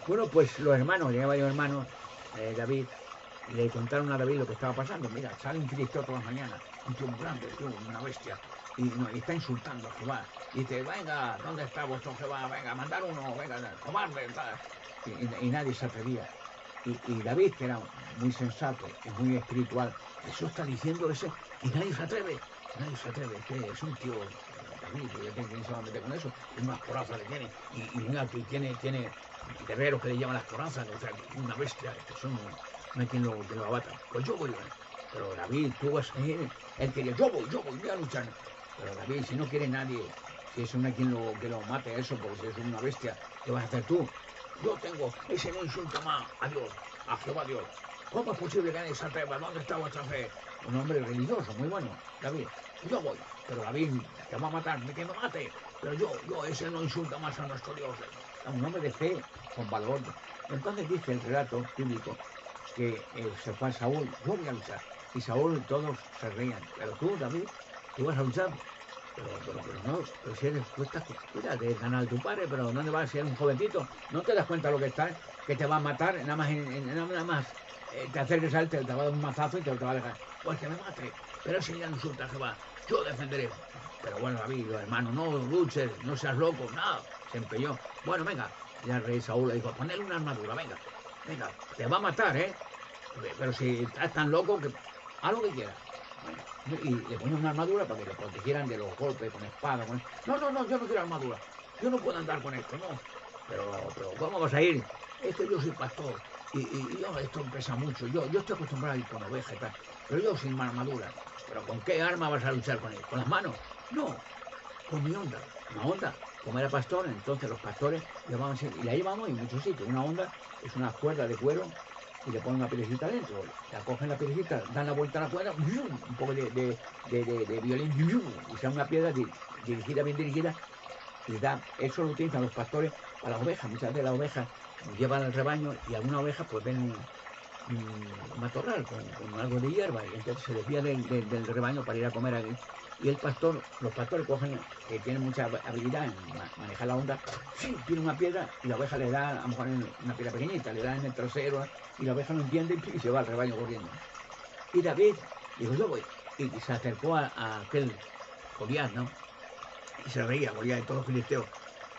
Bueno, pues los hermanos, tenía varios hermanos, David, le contaron a David lo que estaba pasando. Mira, sale un filisteo todas las mañanas, un tío muy grande, una bestia. y, no, y está insultando a Jehová. Y dice, venga, ¿dónde está vuestro Jehová? Venga, mandar uno, venga, cobarde, tal. Y nadie se atrevía. Y David, que era muy sensato y muy espiritual, eso está diciendo ese, y nadie se atreve, que es un tío, David, ¿quién se va a meter con eso? Y unas corazas que tiene, y muy alto, y tiene guerreros que le llaman las corazas, o sea, una bestia, que eso no hay quien lo abata. Pues yo voy, pero David, tú vas a ir, él quería, yo voy a luchar. Pero David, si no quiere nadie, si eso no hay quien lo mate a eso, porque si es una bestia, ¿qué vas a hacer tú? Yo tengo, ese no insulta más a Dios, a Jehová Dios. ¿Cómo es posible que nadie se atreva? ¿Dónde está vuestra fe? Un hombre religioso, muy bueno, David. Yo voy, pero David te va a matar, que me mate. Pero yo, ese no insulta más a nuestro Dios. Un hombre de fe, con valor. Entonces dice el relato bíblico que se fue a Saúl, yo voy a luchar. Y Saúl todos se reían. Pero tú, David, tú vas a luchar. Pero no, pero si eres, tú estás, cuídate de ganar a tu padre, pero ¿dónde vas si eres un jovencito? ¿No te das cuenta lo que estás? Que te va a matar, nada más te acerques a él, te va a dar un mazazo y te va a dejar. Pues que me mate, pero si ya no insulta a Jehová, yo defenderé. Pero bueno, David, los hermanos, no luches, no seas loco, nada, se empeñó. Bueno, venga, ya el rey Saúl le dijo, ponle una armadura, venga, te va a matar, ¿eh? Pero si estás tan loco, que haz lo que quieras. Bueno, y le ponía una armadura para que le protegieran de los golpes con espada. No, yo no quiero armadura. Yo no puedo andar con esto, no. Pero ¿cómo vas a ir? Es que yo soy pastor y yo, esto pesa mucho. Yo estoy acostumbrado a ir con ovejas y tal, pero yo sin armadura. ¿Pero con qué arma vas a luchar con él? ¿Con las manos? No, con mi onda. Una onda. Como era pastor, entonces los pastores llevaban, y la llevamos en muchos sitios. Una onda es una cuerda de cuero y le ponen una piedrecita dentro, la cogen la piedrecita, dan la vuelta a la cuerda, un poco de violín, y sale una piedra dirigida, bien dirigida, y eso lo utilizan los pastores para las ovejas. Muchas de las ovejas llevan al rebaño y algunas ovejas pues ven un matorral con algo de hierba, y entonces se desvía del rebaño para ir a comer ahí. Y los pastores cogen, que tienen mucha habilidad en manejar la onda, tiene una piedra y la oveja le da, a lo mejor una piedra pequeñita, le da en el trasero y la oveja no entiende y se va al rebaño corriendo. Y David dijo, yo voy. Y se acercó a aquel Goliat, ¿no? Y se reía Goliat de todos los filisteos.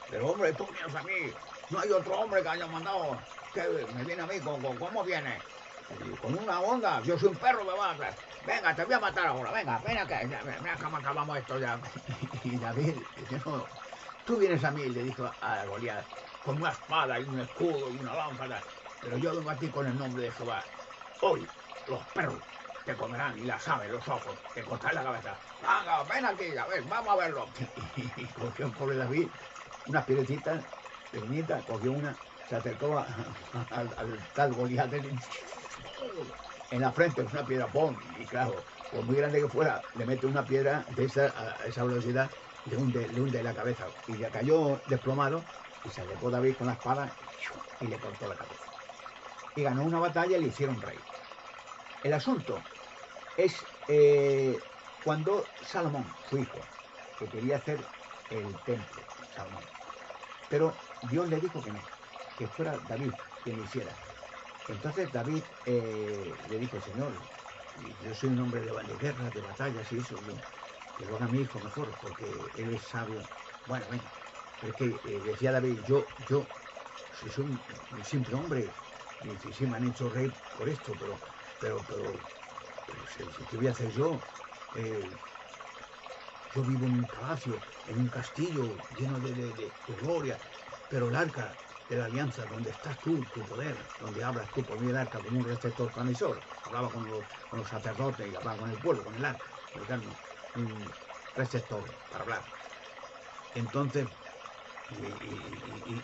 Pero hombre, tú vienes a mí, no hay otro hombre que haya mandado, que me viene a mí, ¿cómo viene? Con una onda, yo soy un perro, me va a hacer. Venga, te voy a matar ahora, venga, ven acá, mira cómo acabamos esto ya. Y David dice, no, tú vienes a mí, le dijo a Goliat, con una espada y un escudo y una lámpara, pero yo vengo a ti con el nombre de Jehová. Hoy los perros te comerán y las aves, los ojos, te cortarán la cabeza. Venga, ven aquí, a ver, vamos a verlo. Y cogió el pobre David unas piedrecitas pequeñitas, cogió una, se acercó al tal Goliat en la frente, una piedra, ¡pum! Y claro, por muy grande que fuera, le mete una piedra de a esa velocidad, le hunde la cabeza. Y le cayó desplomado, y se acercó David con la espada y le cortó la cabeza. Y ganó una batalla y le hicieron rey. El asunto es cuando Salomón, su hijo, que quería hacer el templo, Salomón, pero Dios le dijo que no, que fuera David quien lo hiciera. Entonces David le dijo, Señor, yo soy un hombre de guerra, de batallas y eso, que lo haga mi hijo mejor, porque él es sabio. Bueno, venga, pero es que decía David, yo soy un simple hombre, y sí me han hecho rey por esto, pero ¿qué voy a hacer yo? Yo vivo en un palacio, en un castillo lleno de gloria, pero el arca de la alianza, donde estás tú, tu poder, donde hablas tú por medio del arca como un receptor transmisor, hablaba con los sacerdotes y hablaba con el pueblo, con el arca, un receptor para hablar. Entonces,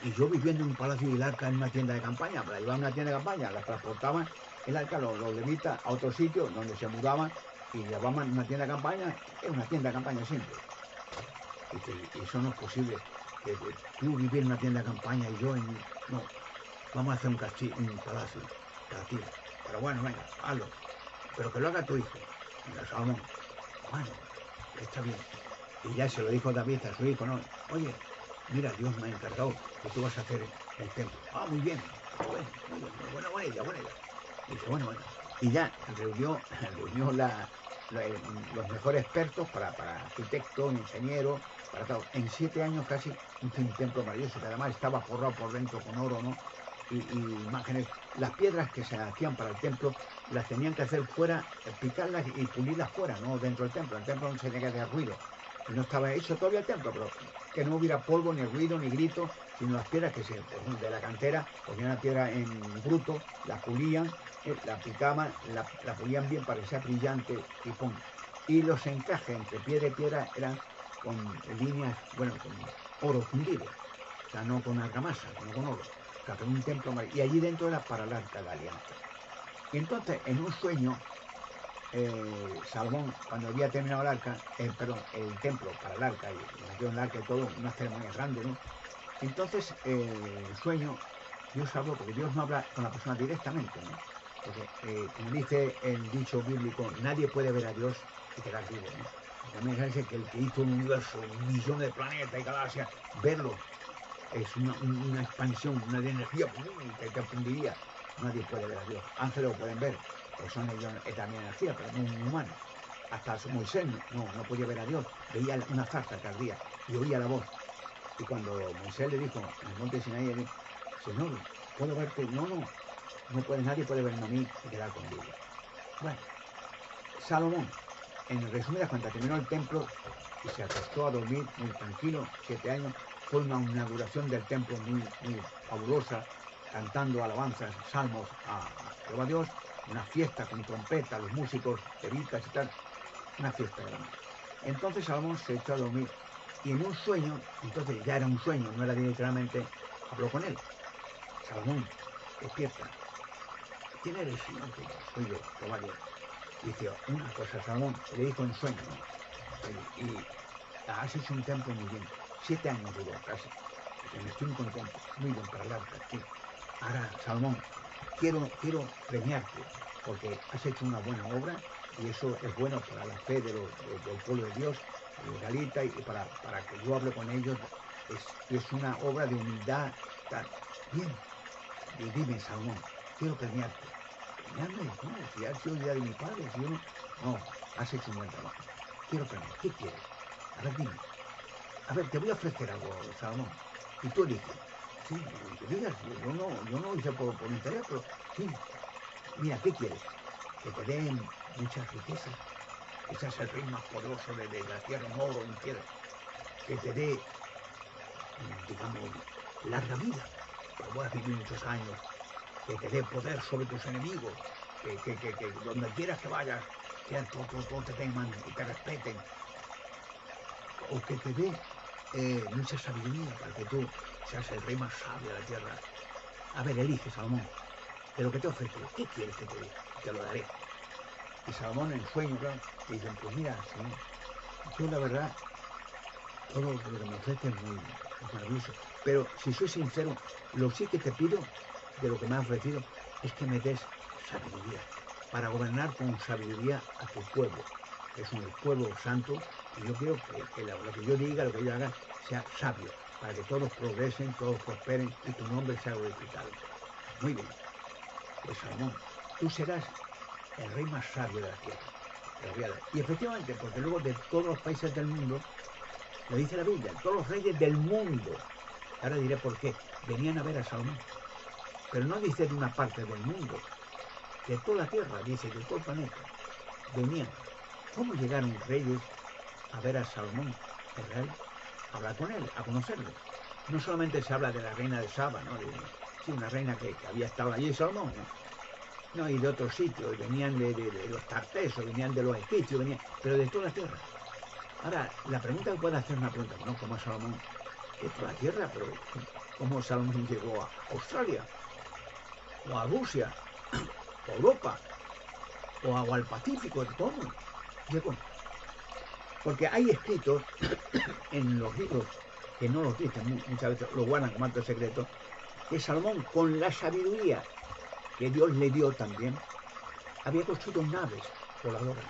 y yo viviendo en un palacio y el arca en una tienda de campaña, la llevaban a una tienda de campaña, la transportaban, el arca los levitas a otro sitio donde se mudaban y llevaban una tienda de campaña, es una tienda de campaña simple. Y eso no es posible, que tú vivir en una tienda de campaña y yo no, vamos a hacer un palacio para ti. Pero bueno, venga, hazlo, pero que lo haga tu hijo, Salomón. Bueno, está bien. Y ya se lo dijo David a su hijo, ¿no? Oye, mira, Dios me ha encargado que tú vas a hacer el templo. Ah, muy bien, buena idea. Y dice, bueno. Y ya reunió los mejores expertos para arquitectos, ingenieros, para todo. En 7 años casi un templo maravilloso, que además estaba forrado por dentro con oro, ¿no? Y imágenes. Las piedras que se hacían para el templo las tenían que hacer fuera, picarlas y pulirlas fuera, no dentro del templo. El templo no se tenía que hacer ruido. Y no estaba hecho todavía el templo, pero que no hubiera polvo, ni ruido, ni grito, sino las piedras que de la cantera, cogían la piedra en bruto, la pulían, la picaban, la pulían bien para que sea brillante y pum. Y los encajes entre piedra y piedra eran con líneas, bueno, con oro fundido, o sea, no con argamasa, sino con oro. O sea, que un templo y allí dentro era para el arca de la alianza. Y entonces, en un sueño, Salomón, cuando había terminado el arca, el templo para el arca, y metió en el arca y todo, una ceremonia grande, ¿no? Entonces, el sueño, Dios habló, porque Dios no habla con la persona directamente, ¿no? Porque, como dice el dicho bíblico, nadie puede ver a Dios y quedar vivo, ¿no? También se dice que el que hizo el universo, millones de planetas y galaxias, verlo es una expansión, una energía que te fundiría. Nadie puede ver a Dios. Ángeles lo pueden ver, pues son ellos también energía, pero no un humano. Hasta Moisés no podía ver a Dios, veía una zarza que ardía y oía la voz. Y cuando Moisés le dijo en el monte Sinaí, dijo, Señor, ¿puedo verte? No puede, nadie puede verme a mí y quedar conmigo. Bueno, Salomón, en resumidas cuentas, terminó el templo y se acostó a dormir muy tranquilo, 7 años. Fue una inauguración del templo muy fabulosa, cantando alabanzas, salmos a Jehová Dios, una fiesta con trompeta, los músicos, levitas y tal, una fiesta grande. Entonces Salomón se echó a dormir y en un sueño, entonces ya era un sueño, no era literalmente, habló con él. Salomón, despierta. ¿Quién eres, Señor? Soy yo, Jehová Dios. Dice una cosa, Salomón, le dijo en sueño, ¿no? Y has hecho un templo muy bien. 7 años duró casi. Y me estoy contento, muy bien para el arca. Sí. Ahora, Salomón, quiero premiarte porque has hecho una buena obra y eso es bueno para la fe del pueblo de Dios, el israelita, y para que yo hable con ellos. Es una obra de humildad. Tal. Bien, y dime, Salomón, quiero premiarte. ¿Premiarme? No, si has sido idea de mi padre, si yo no, has hecho un buen trabajo. Quiero premiar, ¿qué quieres? A ver, dime. A ver, te voy a ofrecer algo, Salomón. Y tú eliges. Sí, lo que digas, yo no hice por interés, pero sí. Mira, ¿qué quieres? Que te den muchas riquezas. Que seas el rey más poderoso de la tierra en oro, en piedra. Que te dé, digamos, larga vida. Para puedas vivir muchos años. Que te dé poder sobre tus enemigos. Que donde quieras que vayas, todos te teman y te respeten. O que te dé mucha sabiduría para que tú seas el rey más sabio de la tierra. A ver, elige, Salomón, de lo que te ofrezco, ¿qué quieres que te dé? Te lo daré. Y Salomón en sueño, claro, te dicen, pues mira, Señor, yo la verdad, todo lo que me ofrece es muy maravilloso, pero si soy sincero, lo sí que te pido de lo que me has ofrecido es que me des sabiduría, para gobernar con sabiduría a tu pueblo, que es un pueblo santo, y yo quiero que lo que yo diga, lo que yo haga, sea sabio, para que todos progresen, todos prosperen y tu nombre sea glorificado. Muy bien, pues Salomón, tú serás el rey más sabio de la tierra. Te lo voy a dar. Y efectivamente, porque luego de todos los países del mundo, lo dice la Biblia, todos los reyes del mundo, ahora diré por qué, venían a ver a Salomón. Pero no dice de una parte del mundo, de toda la tierra, dice, de todo el planeta. Venían. ¿Cómo llegaron reyes a ver a Salomón, el rey, a hablar con él, a conocerlo? No solamente se habla de la reina de Saba, ¿no? Sí, una reina que había estado allí, Salomón, ¿no? No, y de otros sitios, venían de los tartesos, venían de los egipcios, pero de toda la tierra. Ahora, la pregunta que puede hacer una pregunta, ¿no? ¿Cómo es Salomón de toda la tierra? Pero ¿cómo Salomón llegó a Australia? ¿O a Rusia? ¿O a Europa? ¿O al Pacífico? ¿Cómo llegó? Porque hay escritos en los libros, que no los dicen, muchas veces lo guardan como alto secreto, que Salomón, con la sabiduría que Dios le dio también, había construido naves voladoras.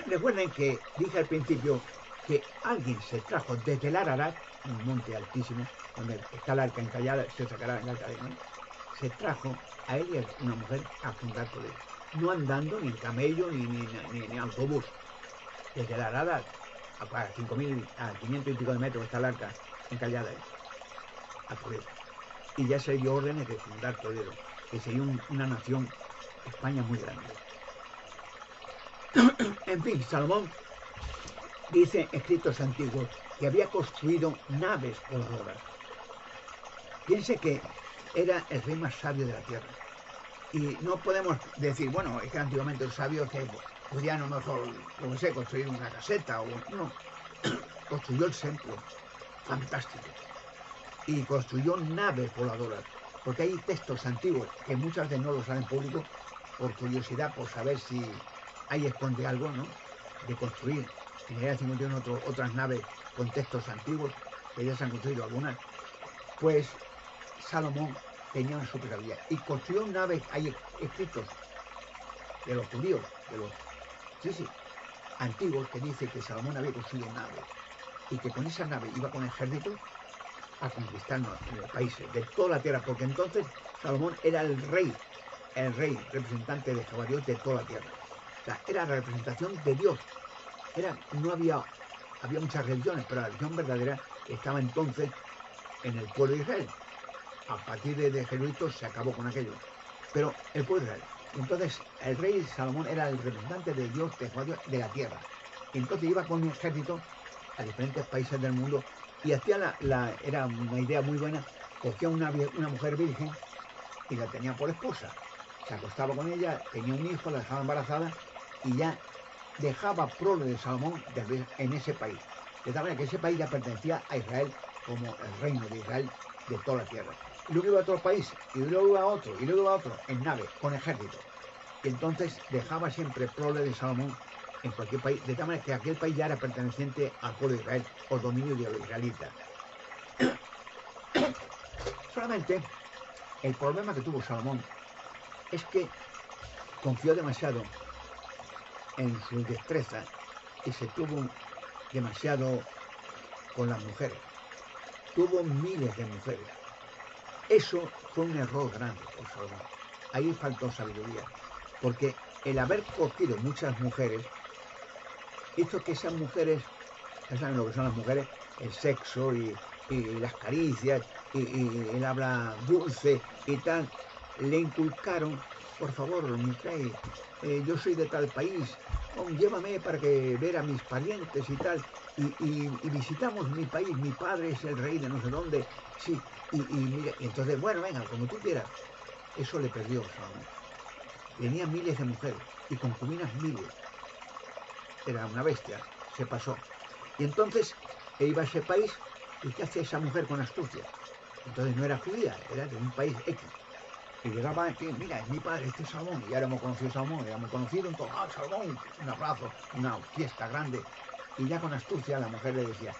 Recuerden que dije al principio que alguien se trajo desde el Ararat, un monte altísimo, donde está el arca encallada, se sacará el arca de Noé, se trajo a él y a una mujer a fundar por él. no andando, ni en camello, ni autobús. Desde la Arada a 5.000, a 500 y pico de metros está el arca encallada ahí, a Toledo. Y ya se dio órdenes de fundar Toledo, que sería una nación, España muy grande. En fin, Salomón dice escritos antiguos que había construido naves voladoras. Piense que era el rey más sabio de la tierra. Y no podemos decir, bueno, es que antiguamente los sabios que podían a lo mejor, lo que sé, construir una caseta o no. Construyó el templo, fantástico. Y construyó naves voladoras, porque hay textos antiguos que muchas veces no los salen en público por curiosidad, por saber si ahí esconde algo, ¿no? De construir en el área 51 otras naves con textos antiguos, que ya se han construido algunas. Pues Salomón tenía una super habilidad y construyó naves, hay escritos de los judíos, de los antiguos, que dice que Salomón había construido naves y que con esa nave iba con ejército a conquistar países de toda la tierra, porque entonces Salomón era el rey representante de Jehová Dios de toda la tierra. O sea, era la representación de Dios. No había muchas religiones, pero la religión verdadera estaba entonces en el pueblo de Israel. A partir de Jesucristo se acabó con aquello. Pero el pueblo de Israel. Entonces el rey Salomón era el representante de Dios, de Jehová Dios, de la tierra. Entonces iba con un ejército a diferentes países del mundo y hacía era una idea muy buena, cogía una mujer virgen y la tenía por esposa. Se acostaba con ella, tenía un hijo, la dejaba embarazada y ya dejaba prole de Salomón en ese país. De tal manera que ese país ya pertenecía a Israel como el reino de Israel de toda la tierra. Y luego iba a otro país, y luego iba a otro, y luego iba a otro, en nave, con ejército. Y entonces dejaba siempre prole de Salomón en cualquier país, de tal manera que aquel país ya era perteneciente al pueblo de Israel, o dominio de los israelitas. Solamente el problema que tuvo Salomón es que confió demasiado en su destreza y se tuvo demasiado con las mujeres. Tuvo miles de mujeres. Eso fue un error grande por Salomón. Ahí faltó sabiduría, porque el haber cogido muchas mujeres hizo que esas mujeres, ya saben lo que son las mujeres, el sexo y las caricias y el habla dulce y tal, le inculcaron, por favor, mi rey, yo soy de tal país, llévame para que ver a mis parientes y tal, y visitamos mi país, mi padre es el rey de no sé dónde, sí, mira, entonces, bueno, venga, como tú quieras. Eso le perdió Salomón. Tenía miles de mujeres y concubinas miles. Era una bestia, se pasó. Y entonces iba a ese país y ¿qué hacía esa mujer con astucia? Entonces no era judía, era de un país X. Y llegaba aquí, mira, es mi padre, este es Salomón. Y ya éramos conocido Salomón, éramos conocidos, entonces, Salomón, un abrazo, una fiesta grande. Y ya con astucia la mujer le decía,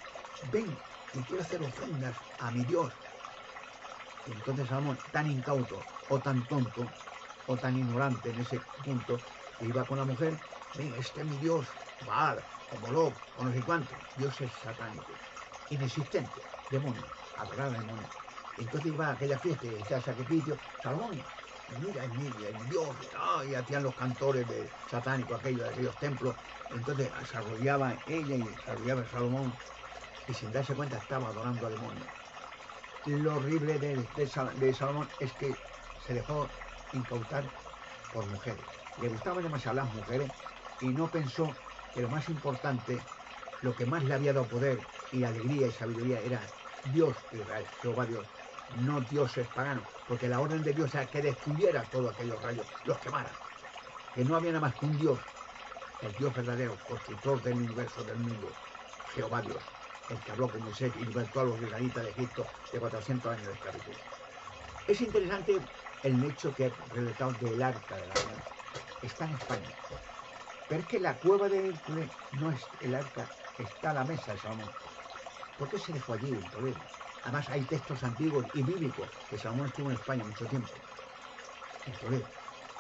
ven, y quiero hacer ofrendas a mi Dios. Y entonces Salomón, tan incauto, o tan tonto, o tan ignorante en ese punto, que iba con la mujer, ven, este es mi Dios, Baal, o Moloch, o no sé cuánto, dioses satánicos, inexistente, demonio, adorar a demonios. Entonces iba a aquella fiesta y decía sacrificio, Salomón, mira, es mi Dios, y hacían los cantores de satánicos, de aquellos templos. Entonces se arrodillaba ella y se arrodillaba Salomón, y sin darse cuenta estaba adorando a demonios. Lo horrible de Salomón es que se dejó incautar por mujeres. Le gustaban demasiado las mujeres y no pensó que lo más importante, lo que más le había dado poder y alegría y sabiduría era Dios de Israel, Jehová Dios, no dioses paganos, porque la orden de Dios era que destruyera todos aquellos rayos, los quemara, que no había nada más que un Dios, el Dios verdadero, constructor del universo, del mundo, Jehová Dios, el que habló con Moisés y libertó a los israelitas de Egipto de 400 años de esclavitud. Es interesante el hecho que he relatado del Arca de la Alianza. Está en España. Pero es que la cueva de Hércules no es el arca, está a la mesa de Salomón. ¿Por qué se dejó allí en Toledo? Además hay textos antiguos y bíblicos que Salomón estuvo en España mucho tiempo. En Toledo,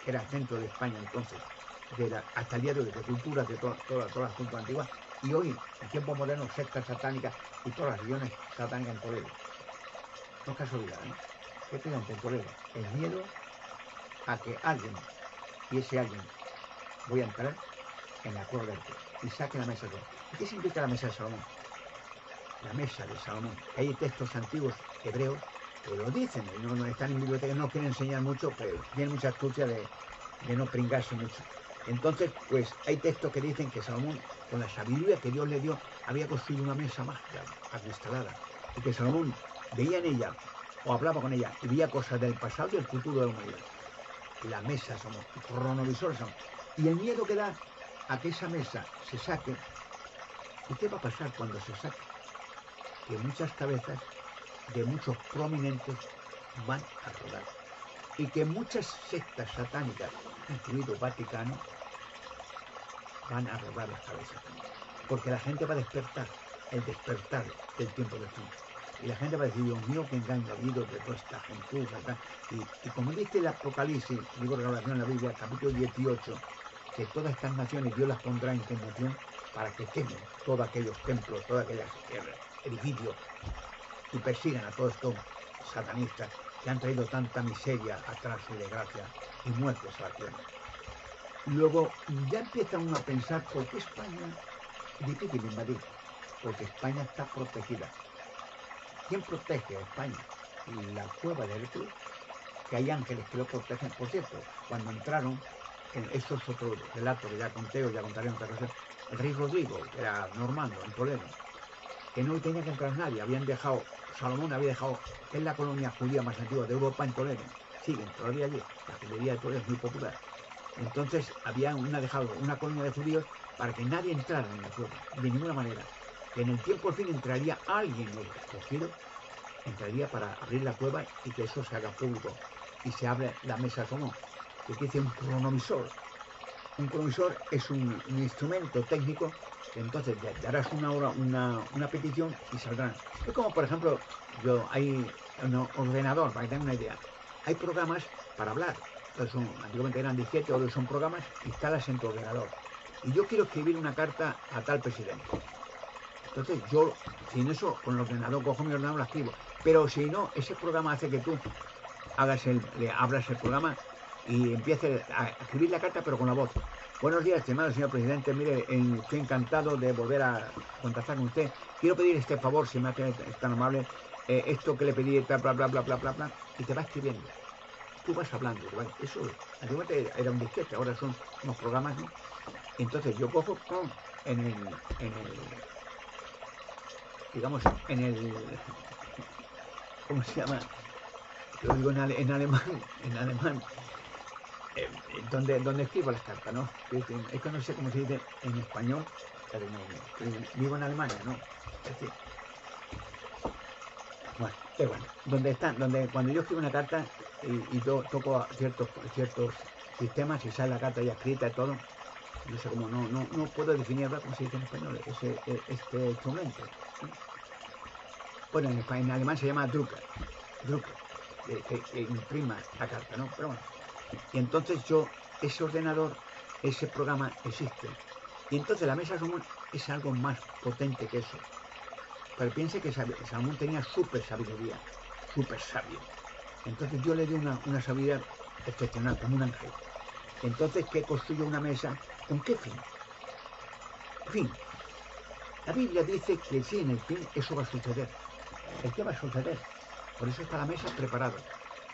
que era el centro de España entonces, hasta el día de hoy, de culturas, de todas las culturas antiguas, y hoy, en tiempos modernos, sectas satánicas y todas las religiones satánicas en Toledo. No es casualidad, ¿eh? ¿Qué tienen en Toledo? El miedo a que alguien y ese alguien, voy a entrar en la cueva del rey y saque la mesa de Salomón. ¿Y qué significa la mesa de Salomón? La mesa de Salomón. Hay textos antiguos hebreos que lo dicen, no están en biblioteca, no quieren enseñar mucho, pero tienen mucha astucia de no pringarse mucho. Entonces, pues hay textos que dicen que Salomón, con la sabiduría que Dios le dio, había construido una mesa mágica, acristalada, y que Salomón veía en ella, o hablaba con ella, y veía cosas del pasado y del futuro de la humanidad. La mesa Salomón, cronovisor Salomón. Y el miedo que da a que esa mesa se saque. ¿Y qué va a pasar cuando se saque? Que muchas cabezas de muchos prominentes van a rodar. Y que muchas sectas satánicas, incluido Vaticano, van a rodar las cabezas. Porque la gente va a despertar, el despertar del tiempo del fin. Y la gente va a decir, Dios mío, qué engaño ha habido de toda esta gentuza. Y como dice el Apocalipsis, libro de Revelación en la Biblia, capítulo 18, que todas estas naciones Dios las pondrá en conmoción para que quemen todos aquellos templos, todos aquellos edificios y persigan a todos estos satanistas que han traído tanta miseria, atraso y desgracia y muertes a la tierra. Luego ya empieza uno a pensar por qué España es difícil invadir, porque España está protegida. ¿Quién protege a España? La cueva de Hércules, que hay ángeles que lo protegen. Por cierto, cuando entraron, eso es otro relato que ya conté o ya contaré en otra ocasión, el rey Rodrigo, que era normando, en Toledo, que no tenía que entrar nadie, habían dejado, Salomón había dejado, que es la colonia judía más antigua de Europa, en Toledo, siguen todavía allí, la judería de Toledo es muy popular. Entonces habían dejado una colonia de judíos para que nadie entrara en la cueva, de ninguna manera. Que en el tiempo al fin entraría alguien escogido, entraría para abrir la cueva y que eso se haga público. Y se abre la mesa de Salomón, que dice un cronovisor. Un cronovisor es un instrumento técnico que entonces darás una petición y saldrán. Es como, por ejemplo, hay un ordenador, para que tengan una idea. Hay programas para hablar. Entonces antiguamente eran 17, ahora son programas, instalas en tu ordenador. Y yo quiero escribir una carta a tal presidente. Entonces yo, sin eso, con el ordenador, cojo mi ordenador y la escribo. Pero si no, ese programa hace que tú le abras el programa y empieces a escribir la carta, pero con la voz. Buenos días, estimado señor presidente. Mire, estoy encantado de volver a contactar con usted. Quiero pedir este favor, si me hace tan amable, esto que le pedí, bla, bla, bla, bla, bla, bla, y te va escribiendo. Tú vas hablando, eso antiguamente era un disquete, ahora son unos programas, ¿no? Entonces yo cojo digamos, ¿cómo se llama? Lo digo en alemán, donde escribo las cartas, ¿no? Es que no sé cómo se dice en español, vivo en Alemania, ¿no? Es decir, donde cuando yo escribo una carta y toco ciertos sistemas y sale la carta ya escrita y todo, no sé cómo, no puedo definir cómo se dice en español este instrumento. Bueno, en alemán se llama Drucker, que imprima la carta, ¿no? Pero bueno, y entonces ese ordenador, ese programa existe. Y entonces la mesa Salomón es algo más potente que eso. Pero piense que Salomón tenía súper sabiduría, súper sabio. Entonces Dios le dio una sabiduría excepcional, como un ángel. Entonces, ¿qué construyó una mesa? ¿Con qué fin? Fin. La Biblia dice que sí, en el fin eso va a suceder. ¿El qué va a suceder? Por eso está la mesa preparada.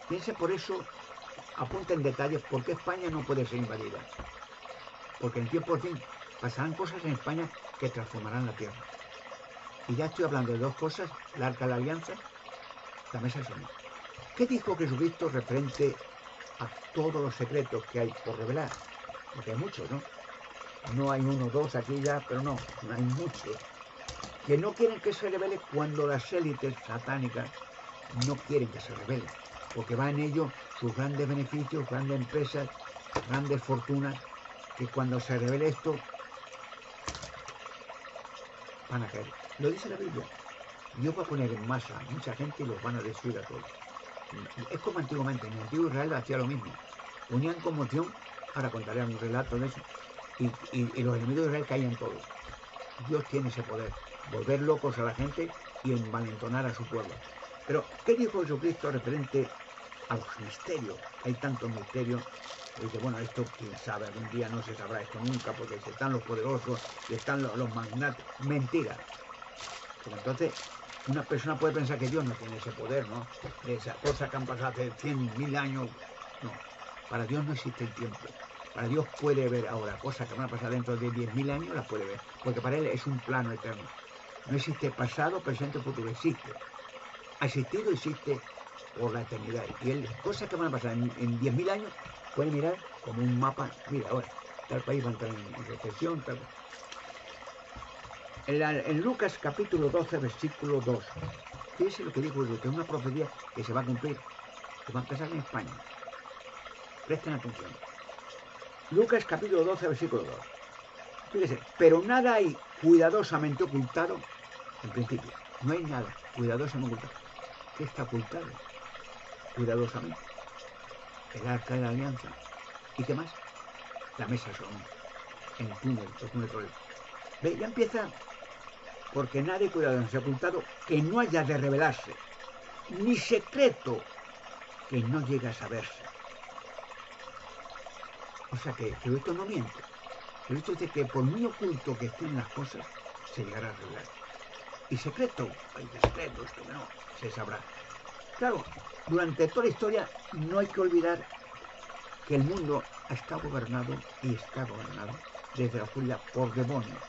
Piense por eso, apunta en detalles por qué España no puede ser invadida. Porque en el tiempo al fin pasarán cosas en España que transformarán la tierra. Y ya estoy hablando de dos cosas, la Arca de la Alianza, la mesa de Salomón. ¿Qué dijo Jesucristo referente a todos los secretos que hay por revelar? Porque hay muchos, ¿no? No hay uno, dos aquí ya, pero no, hay muchos. Que no quieren que se revele cuando las élites satánicas no quieren que se revele. Porque va en ello sus grandes beneficios, grandes empresas, grandes fortunas, que cuando se revele esto van a caer. Lo dice la Biblia. Dios va a poner en masa a mucha gente y los van a destruir a todos. Es como antiguamente, en el antiguo Israel hacía lo mismo. Unían conmoción, ahora contaré un relato de eso, y los enemigos de Israel caían todos. Dios tiene ese poder, volver locos a la gente y envalentonar a su pueblo. Pero, ¿qué dijo Jesucristo referente a los misterios? Hay tantos misterios Y dice, bueno, esto quién sabe, algún día no se sabrá esto nunca, porque están los poderosos y están los magnates. Mentira. Porque entonces una persona puede pensar que Dios no tiene ese poder, ¿no? De esas cosas que han pasado hace 100.000 años. No, para Dios no existe el tiempo. Para Dios puede ver ahora cosas que van a pasar dentro de 10.000 años, las puede ver. Porque para Él es un plano eterno. No existe pasado, presente, futuro. Existe. Ha existido, existe por la eternidad. Y Él, cosas que van a pasar en 10.000 años, puede mirar como un mapa. Mira, ahora, tal país va a entrar en recesión, tal. En Lucas capítulo 12, versículo 2. Fíjense lo que dijo Dios, que es una profecía que se va a cumplir, que va a empezar en España. Presten atención. Lucas capítulo 12, versículo 2. Fíjense, pero nada hay cuidadosamente ocultado, en principio. No hay nada cuidadosamente ocultado. ¿Qué está ocultado? Cuidadosamente. El arca de la alianza. ¿Y qué más? La mesa Salomón. En el túnel, los túneles. ¿Ve? Ya empieza, porque nadie cuidadosamente ocultado que no haya de revelarse, ni secreto que no llegue a saberse. O sea que esto no miente. Pero esto dice que por muy oculto que estén las cosas, se llegará a revelar. Y secreto, hay secreto, esto que no, se sabrá. Claro, durante toda la historia no hay que olvidar que el mundo está gobernado y está gobernado desde la oscuridad por demonios.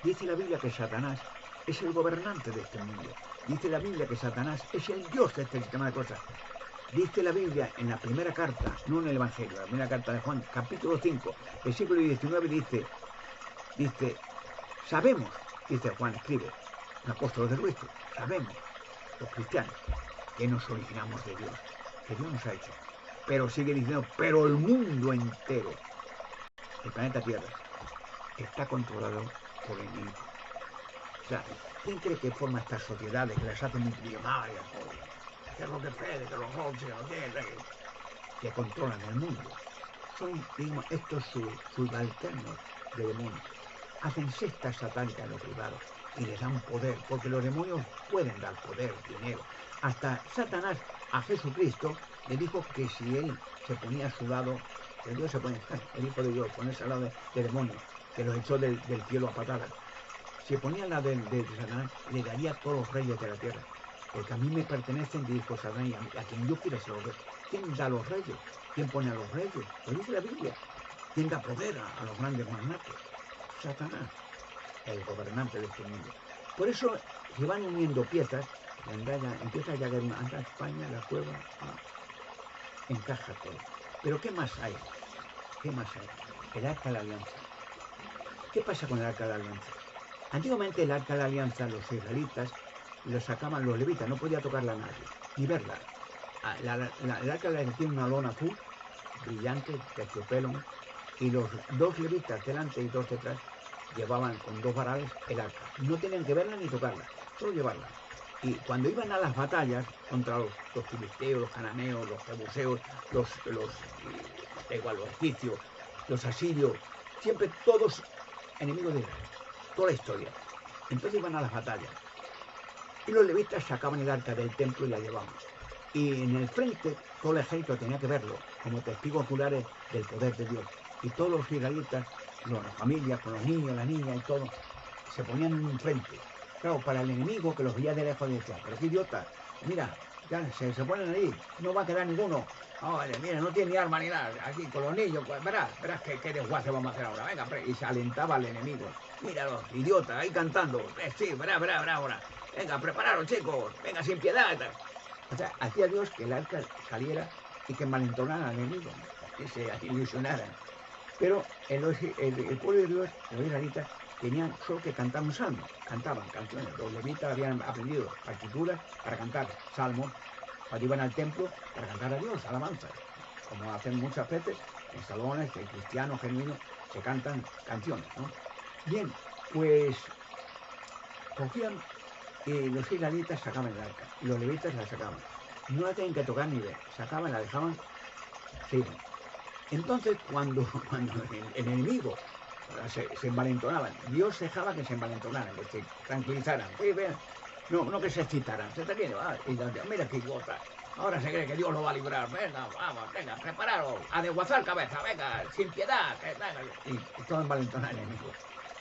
Dice la Biblia que Satanás es el gobernante de este mundo. Dice la Biblia que Satanás es el Dios de este sistema de cosas. Dice la Biblia en la primera carta, no en el Evangelio, la primera carta de Juan, capítulo 5, versículo 19, dice, sabemos, dice Juan, escribe, un apóstol de Cristo, sabemos, los cristianos, que nos originamos de Dios, que Dios nos ha hecho. Pero sigue diciendo, pero el mundo entero, el planeta Tierra, está controlado por el enemigo. O sea, ¿quién cree que forma estas sociedades que las hacen multimillonarias? Que lo que Fede, que los Rothschild, que controlan el mundo. Son, digamos, estos subalternos de demonios. Hacen sectas satánicas en lo privado y les dan poder, porque los demonios pueden dar poder, dinero. Hasta Satanás a Jesucristo le dijo que si él se ponía a su lado, que Dios se pone, el Hijo de Dios, ponerse al lado de demonios, que los echó del cielo a patadas. Si ponía al lado de Satanás, le daría a todos los reyes de la tierra. Porque a mí me pertenecen, dijo Satanás, y a quien yo quiera se los reyes. ¿Quién da a los reyes? ¿Quién pone a los reyes? Lo dice la Biblia. ¿Quién da poder a los grandes magnates? Satanás, el gobernante de este mundo. Por eso se van uniendo piezas, y empieza ya a haber una, anda España, la cueva, encaja todo. Pero ¿qué más hay? ¿Qué más hay? El arca de la alianza. ¿Qué pasa con el arca de la alianza? Antiguamente el arca de la alianza, los israelitas, lo sacaban los levitas, no podía tocarla a nadie, ni verla. El arca de la alianza tiene una lona azul, brillante, terciopelo, y los dos levitas delante y dos detrás llevaban con dos varales el arca. No tenían que verla ni tocarla, solo llevarla. Y cuando iban a las batallas contra los filisteos, los cananeos, los jebuseos, los egipcios, los asirios, siempre todos enemigos de Israel, toda la historia. Entonces iban a las batallas. Y los levitas sacaban el arca del templo y la llevaban. Y en el frente, todo el ejército tenía que verlo, como testigos oculares del poder de Dios. Y todos los israelitas, las familias, con los niños, las niñas y todo, se ponían en un frente. Claro, para el enemigo que los veía de lejos decía, pero qué idiota, mira, ya se ponen ahí, no va a quedar ninguno. Mira, no tiene ni arma ni nada, aquí con los niños, pues verás qué desguace vamos a hacer ahora, venga, y se alentaba al enemigo. Mira los idiotas ahí cantando, sí, verás ahora. Venga, prepararos, chicos, venga, sin piedad. O sea, hacía Dios que el arca saliera y que malentonaran al enemigo, que se ilusionaran. Pero el pueblo de Dios, los israelitas, tenían solo que cantar un salmo, cantaban canciones. Los levitas habían aprendido partituras para cantar salmos, cuando iban al templo para cantar a Dios, alabanzas, como hacen muchas veces en salones de cristianos genuinos, se cantan canciones, ¿no? Bien, pues cogían y los israelitas sacaban el arca y los levitas la sacaban. No la tenían que tocar ni ver, sacaban, la dejaban, se iban. Entonces, cuando el enemigo se envalentonaban, Dios dejaba que se envalentonaran, que se tranquilizaran, no que se excitaran, se tranquilan, y mira qué idiota, Ahora se cree que Dios lo va a librar. Venga, vamos, venga, prepararos, a desguazar cabeza, venga, sin piedad. Venga. Y todo envalentonado el enemigo.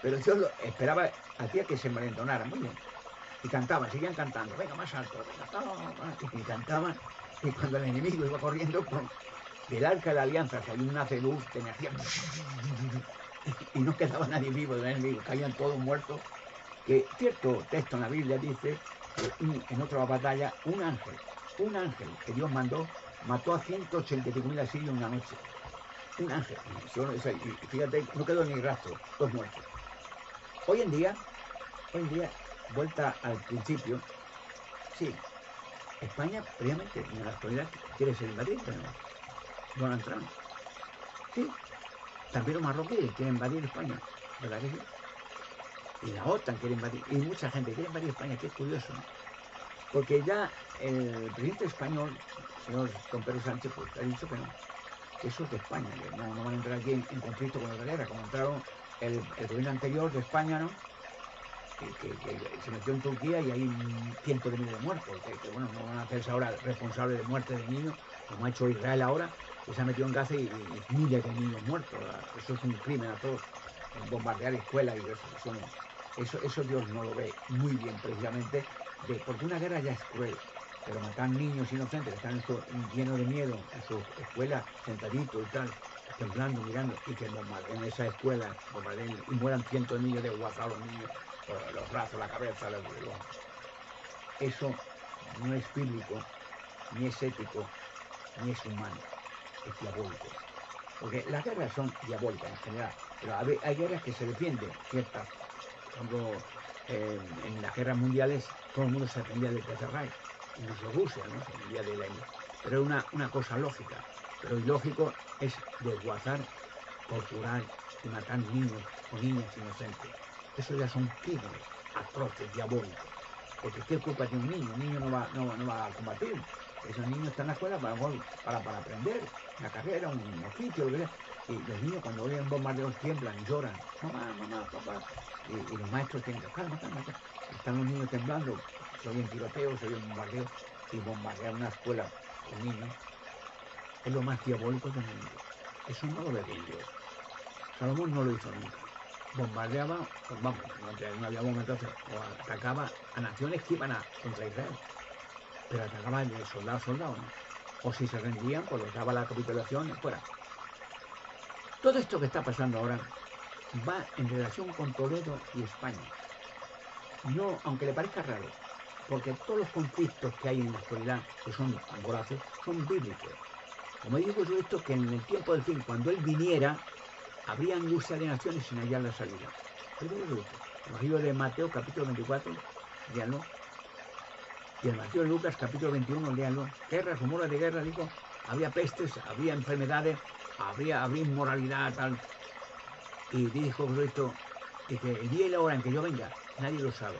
Pero Dios esperaba, hacía que se envalentonara muy bien. Y cantaban, seguían cantando, venga, más alto, venga, y cantaban. Y cuando el enemigo iba corriendo, del arca de la alianza salió un haz de luz de energía. Y no quedaba nadie vivo del enemigo, caían todos muertos. Que cierto texto en la Biblia dice que en otra batalla un ángel que Dios mandó mató a 185.000 asirios en una noche. Un ángel. Y fíjate, no quedó ni rastro, todos muertos. Hoy en día, vuelta al principio, sí, España, previamente, en la actualidad, quiere ser invadida, pero Donald Trump. Sí, también los marroquíes quieren invadir España, ¿verdad que sí? Y la OTAN quiere invadir, y mucha gente quiere invadir España, que es curioso, ¿no? Porque ya el presidente español, el señor don Pedro Sánchez, pues ha dicho que no, que eso es de España, que no van a entrar aquí en conflicto con otra guerra, como entraron el gobierno anterior de España, ¿no? Que se metió en Turquía y hay cientos de miles de muertos, que bueno, no van a hacerse ahora responsables de muertes de niños, como ha hecho Israel ahora, que se ha metido en Gaza y miles de niños muertos. Eso es un crimen a todos, bombardear escuelas y eso Dios no lo ve muy bien precisamente, porque una guerra ya es cruel, pero matar niños inocentes que están llenos de miedo en sus escuelas, sentaditos y tal, temblando, mirando, y que bombardeen esa escuela, bombardeen y mueran cientos de millones de guazados los niños, por los brazos, la cabeza, eso no es bíblico, ni es ético, ni es humano, es diabólico. Porque las guerras son diabólicas en general, pero hay guerras que se defienden, ciertas. Por ejemplo, en las guerras mundiales todo el mundo se defendía del Tercer Reich, incluso Rusia, ¿no? Se defendía de la... Pero era una cosa lógica, pero ilógico es desguazar, torturar y matar niños o niñas inocentes. Eso ya son crímenes atroces, diabólicos. Porque ¿qué culpa tiene un niño? Un niño no va a combatir. Esos niños están en la escuela para aprender una carrera, un oficio, lo que sea. Y los niños cuando oyen bombardeos tiemblan y lloran. Mamá, papá. Y los maestros tienen que calma. Están los niños temblando. Se oyen tiroteos, se oyen bombardeos. Y bombardear una escuela con niños es lo más diabólico del mundo. Eso no lo ve bien Dios. Salomón no lo hizo nunca. Bombardeaba, no había momentos, o atacaba a naciones que iban contra Israel, pero atacaba de soldado a soldado, ¿no? O si se rendían, pues los daba la capitulación y fuera. Todo esto que está pasando ahora va en relación con Toledo y España. No, aunque le parezca raro, porque todos los conflictos que hay en la actualidad, que son voraces, son bíblicos. Como dijo Jesucristo, que en el tiempo del fin, cuando Él viniera, habría angustia de naciones sin hallar la salida. El Evangelio de Mateo, capítulo 24, léanlo. Y el Evangelio de Lucas, capítulo 21, léanlo. Guerras, rumores de guerra, dijo. Había pestes, había enfermedades, habría inmoralidad, tal. Y dijo Cristo, dice, el día y la hora en que yo venga, nadie lo sabe,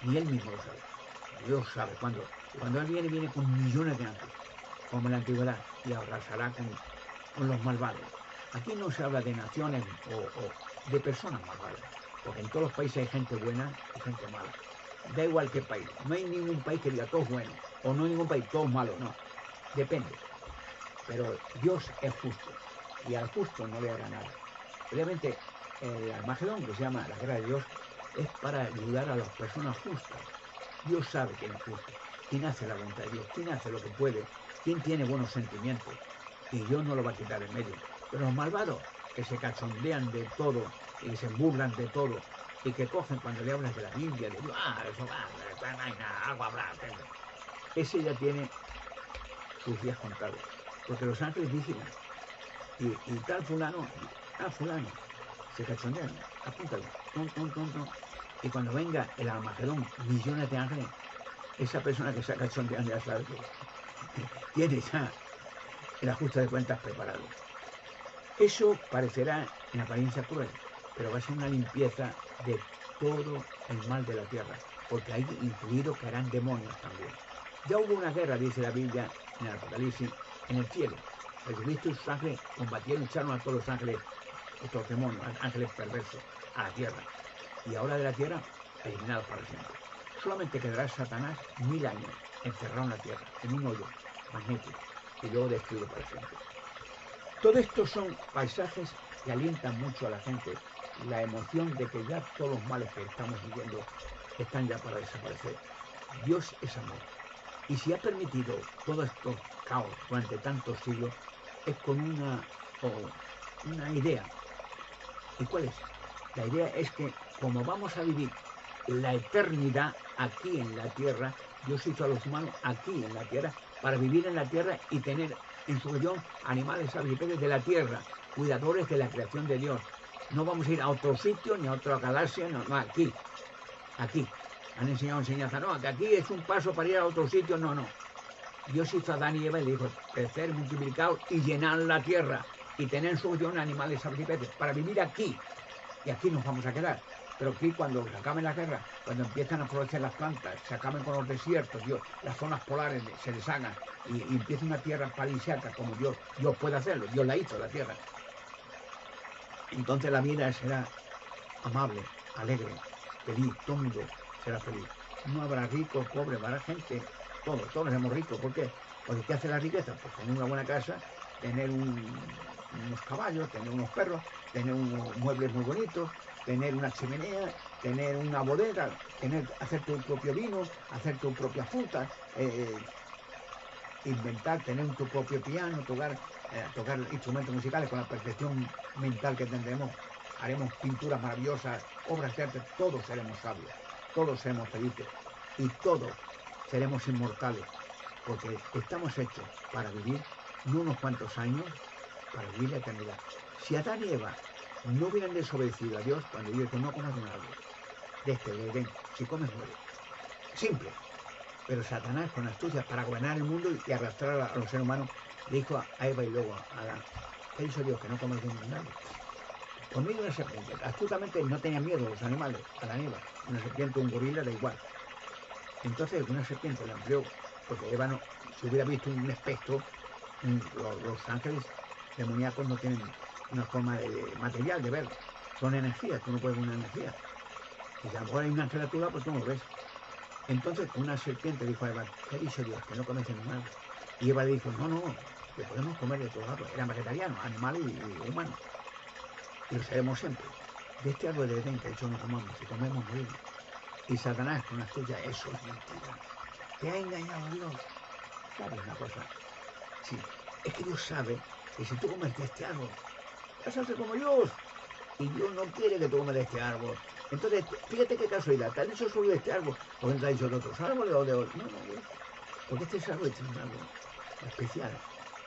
ni Él mismo lo sabe. Dios sabe cuándo. Y cuando Él viene con millones de ángeles, como en la antigüedad, y arrasará con los malvados. Aquí no se habla de naciones o de personas malvadas, porque en todos los países hay gente buena y gente mala. Da igual qué país, no hay ningún país que diga todos buenos, o no hay ningún país todos malos, no. Depende. Pero Dios es justo, y al justo no le hará nada. Obviamente, el Armagedón, que se llama la guerra de Dios, es para ayudar a las personas justas. Dios sabe quién es justo, quién hace la voluntad de Dios, quién hace lo que puede, quién tiene buenos sentimientos, y Dios no lo va a quitar en medio. Pero los malvados, que se cachondean de todo y se burlan de todo, y que cogen cuando le hablas de la Biblia, de Dios, eso va, no hay nada, algo habrá. Ese ya tiene sus días contados, porque los ángeles vigilan. Y tal fulano, se cachondean, apúntalo, ton. Y cuando venga el Armagedón, millones de ángeles, esa persona que se cachondean ya sabe que tiene ya el ajuste de cuentas preparado. Eso parecerá en apariencia cruel, pero va a ser una limpieza de todo el mal de la tierra, porque hay incluido que harán demonios también. Ya hubo una guerra, dice la Biblia en el Apocalipsis, en el cielo. Jesucristo y sus ángeles combatieron y echaron a todos los ángeles, estos demonios, ángeles perversos, a la tierra. Y ahora de la tierra, eliminados para siempre. Solamente quedará Satanás 1000 años encerrado en la tierra, en un hoyo, magnético y luego destruido para siempre. Todo esto son paisajes que alientan mucho a la gente, la emoción de que ya todos los males que estamos viviendo están ya para desaparecer. Dios es amor. Y si ha permitido todo esto caos durante tantos siglos, es con una idea. ¿Y cuál es? La idea es que como vamos a vivir la eternidad aquí en la tierra, Dios hizo a los humanos aquí en la tierra para vivir en la tierra y tener en su región animales bípedes de la tierra, cuidadores de la creación de Dios. No vamos a ir a otro sitio ni a otra galaxia, no, aquí. Han enseñado enseñanza, no, que aquí es un paso para ir a otro sitio, no. Dios hizo a Adán y Eva y le dijo, crecer, multiplicaos y llenar la tierra y tener en su región animales bípedes para vivir aquí. Y aquí nos vamos a quedar. Pero aquí cuando se acaben las guerras, cuando empiezan a florecer las plantas, se acaben con los desiertos, Dios, las zonas polares se deshagan y empieza una tierra paradisíaca como Dios puede hacerlo, Dios la hizo, la tierra. Entonces la vida será amable, alegre, feliz, todo el mundo será feliz. No habrá ricos, pobres, habrá gente, todos seremos ricos. ¿Por qué? Porque ¿qué hace la riqueza? Pues tener una buena casa, tener unos caballos, tener unos perros, tener unos muebles muy bonitos, tener una chimenea, tener una bodega, hacer tu propio vino, hacer tu propia fruta, inventar, tener tu propio piano, tocar instrumentos musicales con la perfección mental que tendremos, haremos pinturas maravillosas, obras de arte, todos seremos sabios, todos seremos felices y todos seremos inmortales, porque estamos hechos para vivir no unos cuantos años, para vivir la eternidad. Si Adán y Eva no hubieran desobedecido a Dios cuando Dios dijo no comas de un árbol de este de Edén, si comes mueres. Simple. Pero Satanás, con astucia para gobernar el mundo y arrastrar a los seres humanos, le dijo a Eva y luego a Adán, ¿qué ha dicho Dios? Que no comas de ningún árbol. Por medio de una serpiente. Astutamente no tenían miedo los animales, Adán y Eva. Una serpiente, un gorila, da igual. Entonces una serpiente la empleó, porque Eva no, si hubiera visto un espectro, los ángeles demoníacos no tienen una forma de material de ver, son energías, tú no puedes ver una energía. Y a lo mejor hay una ángel a tu lado, pues tú no lo ves. Entonces una serpiente dijo a Eva, ¿qué ha dicho Dios? Que no comes de ningún árbol. Y Eva le dijo, no, que podemos comer de todos árboles. Eran vegetarianos, animales y humanos. Y lo sabemos siempre. De este árbol de Edén que ha dicho no comamos, si comemos morimos. Y Satanás con astucia, eso es mentira. Te ha engañado Dios. ¿Sabes una cosa? Sí, es que Dios sabe que si tú comes de este árbol, vas a ser como Dios. Y Dios no quiere que tú comas de este árbol. Entonces, fíjate qué casualidad, te han dicho solo de este árbol, porque no te ha dicho de otros árboles o de otros. No, porque este árbol es un árbol especial.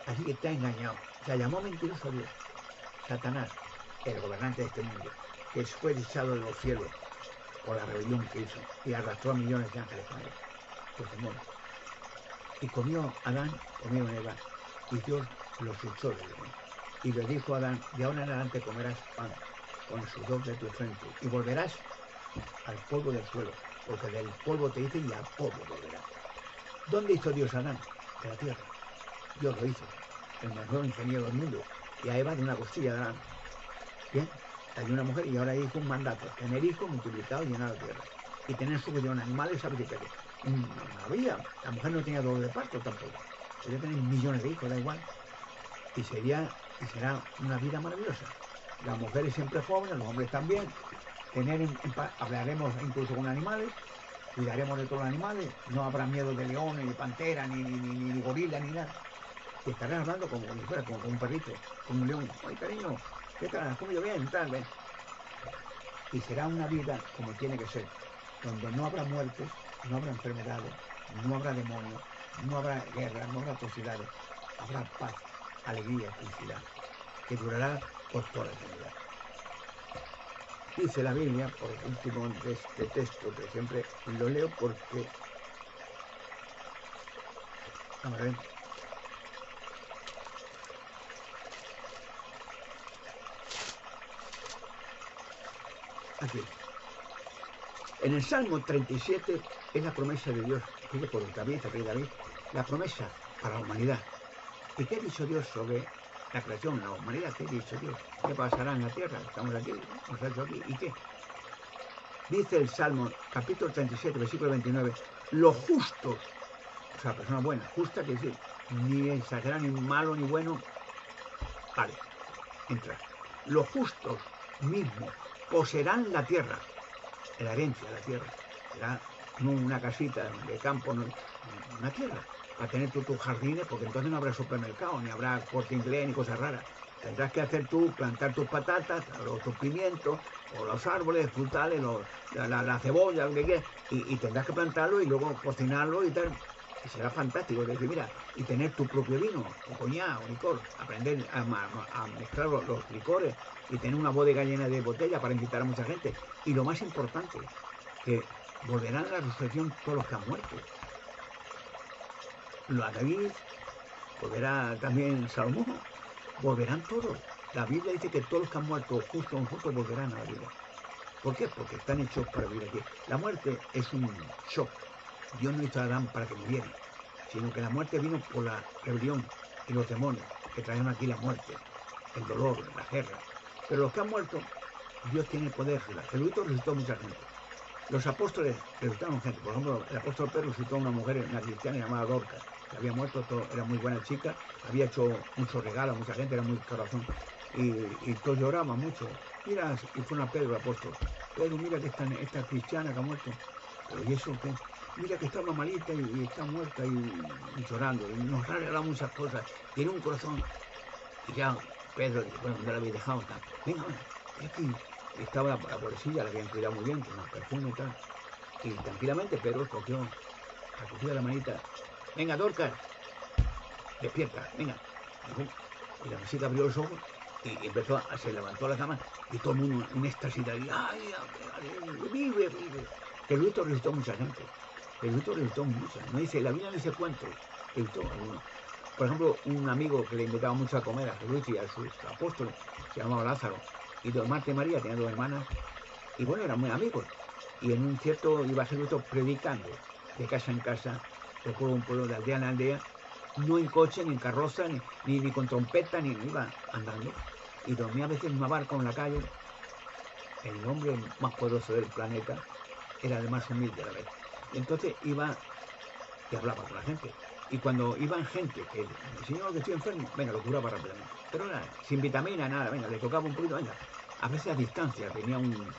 Así que te ha engañado. O sea, llamó mentiroso a Dios. Satanás, el gobernante de este mundo, que fue echado de los cielos por la rebelión que hizo y arrastró a millones de ángeles con él, por temor. Y comió Adán, comieron Eva, y Dios los echó de Edén. Y le dijo a Adán, de ahora en adelante comerás pan con el sudor de tu frente y volverás al polvo del suelo, porque del polvo te hice y al polvo volverás. ¿Dónde hizo Dios a Adán? En la tierra. Dios lo hizo, el mejor ingeniero del mundo, y a Eva de una costilla de Adán. Bien, hay una mujer y ahora hizo un mandato, tener hijos, multiplicados y llenar la tierra. Y tener su vida en animales sacrificiales. Una maravilla. La mujer no tenía dolor de parto tampoco. Podría tener millones de hijos, da igual. Y será una vida maravillosa. Las mujeres siempre jóvenes, los hombres también. Hablaremos incluso con animales, cuidaremos de todos los animales, no habrá miedo de leones, ni pantera, ni gorila, ni nada. Y estarán hablando como si fuera, como un perrito, como un león. Ay, cariño, ¿qué tal? ¿Has comido bien? Tal, ven. Y será una vida como tiene que ser, donde no habrá muertes, no habrá enfermedades, no habrá demonios, no habrá guerra, no habrá atrocidades, habrá paz, alegría, felicidad, que durará por toda la eternidad. Dice la Biblia, por último de este texto, que siempre lo leo porque... Vamos a ver. Aquí. En el Salmo 37 es la promesa de Dios, que por David, la promesa para la humanidad. ¿Y qué ha dicho Dios sobre la creación, la humanidad? ¿Qué ha dicho Dios? ¿Qué pasará en la tierra? Estamos aquí, nos ha hecho aquí. ¿Y qué? Dice el Salmo, capítulo 37, versículo 29, los justos, o sea, persona buena, justa quiere decir, ni exagerado, ni malo, ni bueno. Vale, entra. Los justos mismos poseerán la tierra, la herencia, la tierra. Será no una casita de campo, no, una tierra, para tener tú tus jardines, porque entonces no habrá supermercado, ni habrá Corte Inglés, ni cosas raras. Tendrás que hacer tú, plantar tus patatas, o tus pimientos, o los árboles frutales, la cebolla, lo que quieras, y tendrás que plantarlo y luego cocinarlo y tal. Y será fantástico, es decir, mira, y tener tu propio vino, o coñac, o licor, aprender a mezclar los licores y tener una bodega llena de botellas para invitar a mucha gente. Y lo más importante, que volverán a la resurrección todos los que han muerto. A David, volverá también Salomón, volverán todos. La Biblia dice que todos los que han muerto, justo o injusto, volverán a la vida. ¿Por qué? Porque están hechos para vivir aquí. La muerte es un shock. Dios no hizo a Adán para que muriera, sino que la muerte vino por la rebelión y los demonios que trajeron aquí la muerte, el dolor, la guerra. Pero los que han muerto, Dios tiene el poder. Jesucristo resucitó a mucha gente. Los apóstoles resucitaron gente. Por ejemplo, el apóstol Pedro resucitó a una mujer, una cristiana llamada Dorcas, que había muerto, era muy buena chica, había hecho muchos regalos a mucha gente, era muy corazón. Y todos lloraban mucho. Mira, y fueron a Pedro, el apóstol. Pedro, mira que esta cristiana que ha muerto. Pero ¿y eso qué? Mira que estaba malita y está muerta y llorando. Y nos ha regalado muchas cosas. Tiene un corazón. Y ya Pedro, bueno, ¿dónde la había dejado? Venga, aquí. Y estaba la pobrecilla, la habían cuidado muy bien, con el perfume y tal. Y tranquilamente Pedro cogió de la manita. Venga, Dorcas, despierta, venga. Y la mesita abrió los ojos y empezó se levantó a la cama y todo el mundo en éxtasis de ay, vive. Jesucristo resucitó mucha gente. Jesucristo resucitó muchas. No dice, la Biblia no dice cuántos, resucitó algunos. Por ejemplo, un amigo que le invitaba mucho a comer a Jesucristo y a sus apóstoles, se llamaba Lázaro, y don Marta y María tenían 2 hermanas, y bueno, eran muy amigos. Y en un cierto iba Jesucristo predicando de casa en casa, de pueblo en pueblo, de aldea en aldea, no en coche, ni en carroza, ni con trompeta, ni iba andando. Y dormía a veces en una barca en la calle. El hombre más poderoso del planeta era el más humilde a la vez. Y entonces iba y hablaba con la gente. Y cuando iban gente que, señor, que estoy enfermo, venga, lo curaba rápidamente. Pero nada, sin vitamina, nada, venga, le tocaba un poquito, venga. A veces a distancia venía un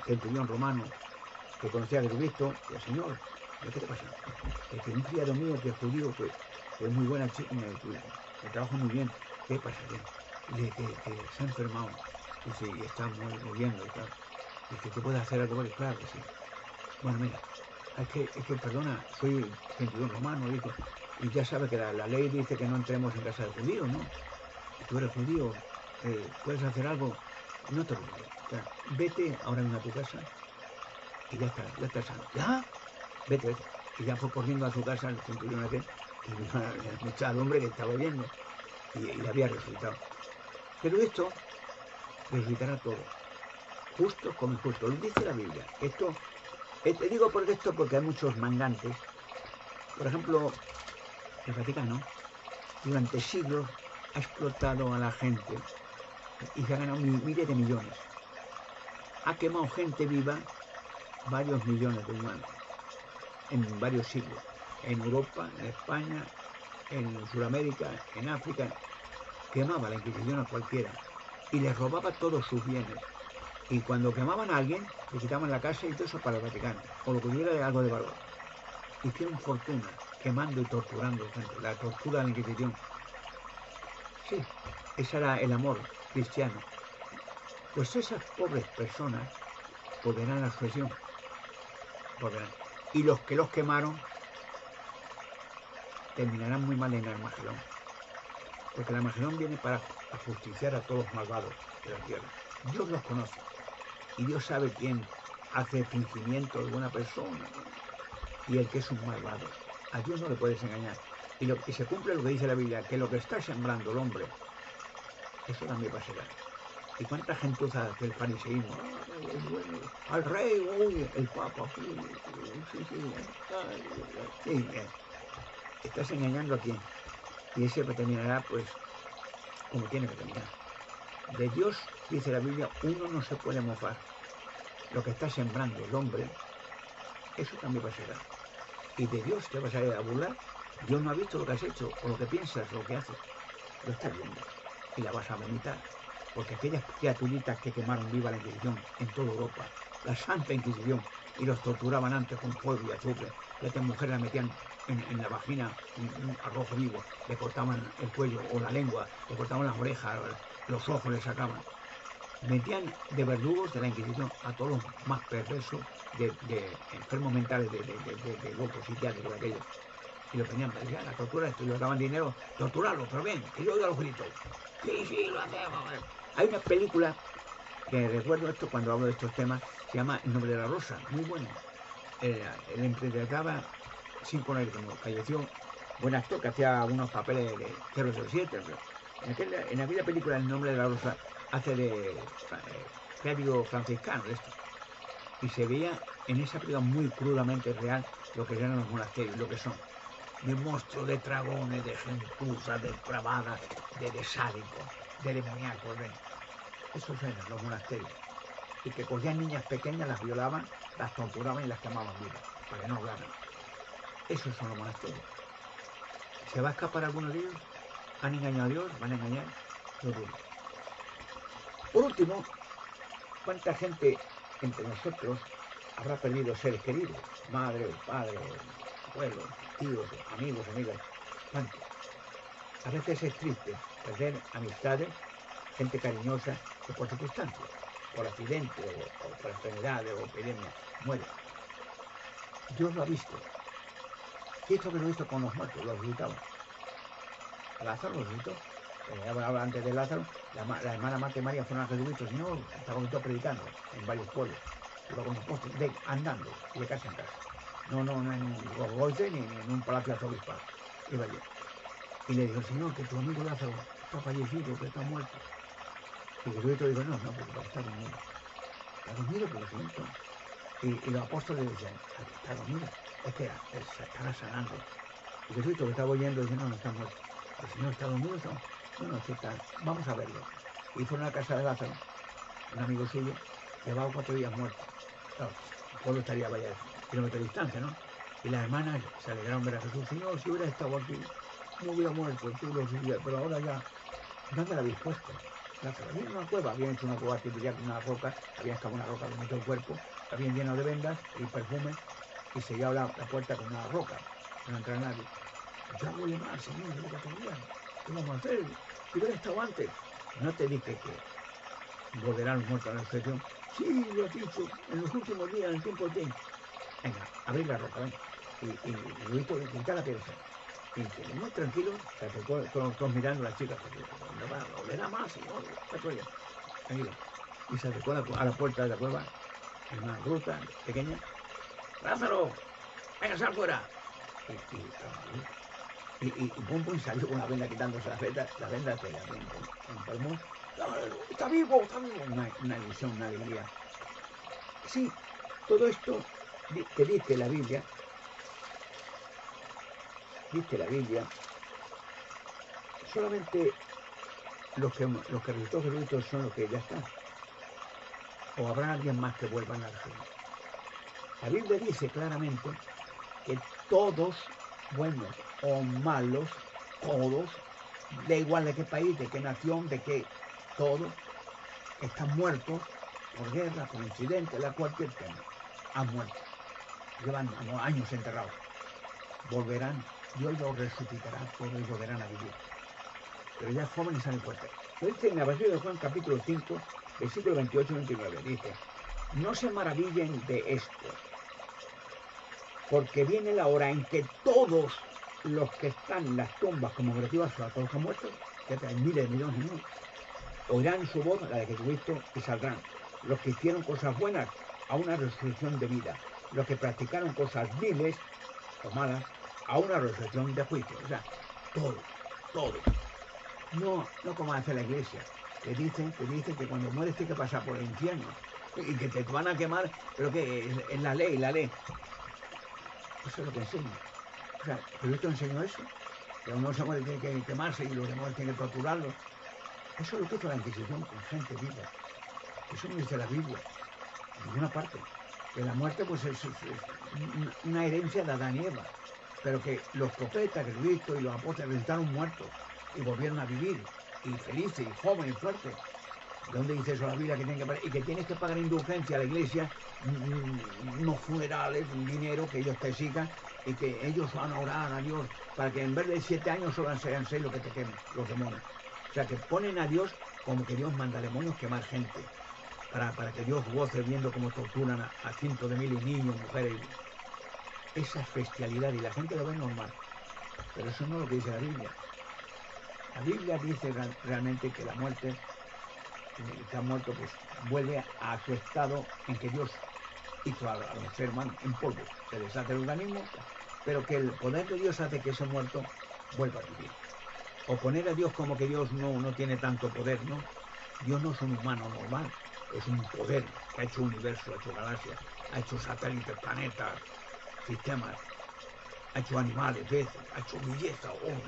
centurión romano que conocía a Jesucristo, y el Señor, ¿qué te pasa? Es que un criado mío que es judío, que es muy buena chica, me trabaja muy bien, ¿qué pasa? Que se ha enfermado, y está muriendo y tal. Dice, ¿qué puede hacer algo por él? Claro que sí. Bueno, mira, es que perdona, soy centurión romano, dijo, y ya sabe que la ley dice que no entremos en casa de judíos, ¿no? Y tú eres judío, puedes hacer algo, no te preocupes. O sea, vete ahora mismo a tu casa y ya está sano. ¿Ya? Vete. Y ya fue corriendo a su casa el centurión aquel y vio al muchacho, hombre, que estaba viendo y le había resucitado. Pero esto resucitará todo, justo como injusto. Lo dice la Biblia. Esto, te digo por esto porque hay muchos mangantes. Por ejemplo, el Vaticano durante siglos ha explotado a la gente y se ha ganado miles de millones. Ha quemado gente viva, varios millones de humanos, en varios siglos. En Europa, en España, en Sudamérica, en África. Quemaba la Inquisición a cualquiera y les robaba todos sus bienes. Y cuando quemaban a alguien, le quitaban la casa y todo eso para el Vaticano, o lo que tuviera algo de valor. Hicieron fortuna quemando y torturando gente, la tortura de la Inquisición. Sí, ese era el amor cristiano. Pues esas pobres personas volverán a la resurrección. Volverán. Y los que los quemaron terminarán muy mal en el Armagedón. Porque el Armagedón viene para ajusticiar a todos los malvados de la tierra. Dios los conoce. Y Dios sabe quién hace fingimiento de buena persona y el que es un malvado. A Dios no le puedes engañar. Y se cumple lo que dice la Biblia, que lo que está sembrando el hombre, eso también pasará. ¿Y cuánta gentuza del fariseísmo? Bueno, al rey, uy, el papa, sí. Estás engañando a quién. Y ese terminará, pues, como tiene que terminar. De Dios, dice la Biblia, uno no se puede mofar. Lo que está sembrando el hombre, eso también pasará. Y de Dios te vas a ir a burlar, Dios no ha visto lo que has hecho, o lo que piensas, o lo que haces. Lo estás viendo y la vas a vomitar. Porque aquellas criaturitas que quemaron viva la Inquisición en toda Europa, la Santa Inquisición, y los torturaban antes con fuego y azufre, y a estas mujeres la metían en la vagina un arrojo vivo, le cortaban el cuello o la lengua, le cortaban las orejas, los ojos le sacaban. Metían de verdugos de la Inquisición a todos los más perversos de enfermos mentales, de locos psiquiátricos de aquellos. Y lo venían a decir, la tortura esto, y le daban dinero, torturarlo, pero bien, que yo oiga los gritos. Sí, lo hacemos. Hay una película que recuerdo esto cuando hablo de estos temas, se llama El nombre de la rosa, muy bueno. Él interpretaba Sean Connery, como falleció, buen actor que hacía algunos papeles de 007. En aquella película El nombre de la rosa hace de clérigo franciscano de esto. Y se veía en esa película muy crudamente real lo que eran los monasterios, lo que son. De monstruos, de dragones, de gentuzas, de depravadas, de sádicos, de demoníacos. Esos eran los monasterios. Y que cogían niñas pequeñas, las violaban, las torturaban y las quemaban vivas, para que no hablaran. Esos son los monasterios. ¿Se va a escapar alguno de ellos? ¿Han engañado a Dios? ¿Van a engañar? No dudo. Por último, ¿cuánta gente entre nosotros habrá perdido seres queridos? Madre, o padre, o abuelos, tíos, o amigos, amigas. ¿Cuánto? A veces es triste perder amistades, gente cariñosa, que por circunstancias, por accidente o por enfermedades o epidemias, muere. Dios lo ha visto. ¿Qué hizo que lo hizo con los muertos? Los resucitaba. Lázaro lo resucitó. Hablaba antes de Lázaro, la hermana Marta y María fueron a Jesucristo, Señor, estaba predicando en varios pueblos. Iba con los apóstoles, andando, y de casa en casa. No en un Rolls Royce ni en un palacio arzobispal. Iba allí. Y le dijo, Señor, que tu amigo Lázaro está fallecido, que está muerto. Y Jesucristo dijo, no, porque está dormido. Está dormido, pero siento. Y los apóstoles le decían, está dormido. Es que se estará sanando. Y Jesucristo que estaba oyendo dice, no está muerto. El Señor está dormido, no, es que está, vamos a verlo. Y fueron a la casa de Lázaro, un amigo suyo, llevaba 4 días muerto. Claro, el pueblo estaría a varios kilómetros de distancia, ¿no? Y las hermanas se alegraron ver a Jesús, Señor, si hubiera estado aquí, no hubiera muerto, tú lo hubieras, pero ahora ya, ¿dónde lo habéis puesto? Lázaro, había una cueva, habían hecho una cueva artificial con una roca, había excavado una roca, habían metido el cuerpo, habían llenado de vendas y perfume, y sellado la puerta con una roca, no entra nadie. Ya huele mal, Señor, llevo 4 días. ¿Qué vamos a hacer? Si hubiera estado antes. No te dije que volverán los muertos a la resurrección. Sí, lo has dicho, en los últimos días, en el tiempo de... Venga, abrir la roca, ven. Y Luis quita la piedra. Y que muy tranquilo, se acercó todos mirando a la chica. ¿Dónde va? ¿Olerá más, Señor? 4 días. Tranquilo. Y se acercó a la puerta de la cueva, en una gruta pequeña. ¡Lázaro! ¡Venga, sal fuera! Y pum, salió con la venda quitándose las vendas que la habían con pulmón. Está vivo, una ilusión, una alegría. Sí, todo esto que dice la Biblia, solamente los que resucitó Jesucristo son los que ya están. O habrá alguien más que vuelvan a Jesús. La Biblia dice claramente que todos, buenos o malos, todos, da igual de qué país, de qué nación, de qué, todos, están muertos por guerra, por incidentes, cualquier tema, han muerto. Llevan años enterrados. Volverán, Dios los resucitará, todos volverán a vivir. Pero ya jóvenes salen fuertes. Lo dice en el Evangelio de Juan, capítulo 5, versículo 28-29. Dice, no se maravillen de esto, porque viene la hora en que todos los que están en las tumbas conmemorativas, a todos los que han muerto, que hay miles de millones de niños, oirán su voz, la de Jesucristo, y saldrán. Los que hicieron cosas buenas, a una resurrección de vida. Los que practicaron cosas viles o malas, a una resurrección de juicio. O sea, todo. No como hace la iglesia. Te dicen que cuando mueres tienes que pasar por el infierno y que te van a quemar, pero que es la ley. Eso es lo que enseña. O sea, Jesucristo enseñó eso, que uno se muere tiene que quemarse y los demás tienen que torturarlo. Eso es lo que hizo la Inquisición con gente viva. Eso no dice la Biblia, en ninguna parte. Que la muerte pues es una herencia de Adán y Eva. pero que los profetas, Jesucristo y los apóstoles resucitaron muertos y volvieron a vivir, y felices, y jóvenes, y fuertes. ¿Dónde dice eso la Biblia que tienen que pagar? Y que tienes que pagar indulgencia a la iglesia, unos funerales, un dinero que ellos te sigan y que ellos van a orar a Dios para que en vez de 7 años solo sean 6 lo que te quemen los demonios. O sea, que ponen a Dios como que Dios manda demonios quemar gente, para que Dios goce viendo cómo torturan a cientos de miles de niños, mujeres. Esa es bestialidad y la gente lo ve normal. Pero eso no es lo que dice la Biblia. La Biblia dice realmente que la muerte, el que ha muerto, pues vuelve a su estado en que Dios hizo a los seres humanos en polvo. Se deshace el organismo, pero que el poder de Dios hace que ese muerto vuelva a vivir. O poner a Dios como que Dios no tiene tanto poder, ¿no? Dios no es un humano normal, es un poder que ha hecho universo, ha hecho galaxias, ha hecho satélites, planetas, sistemas, ha hecho animales, peces, ha hecho belleza, orden,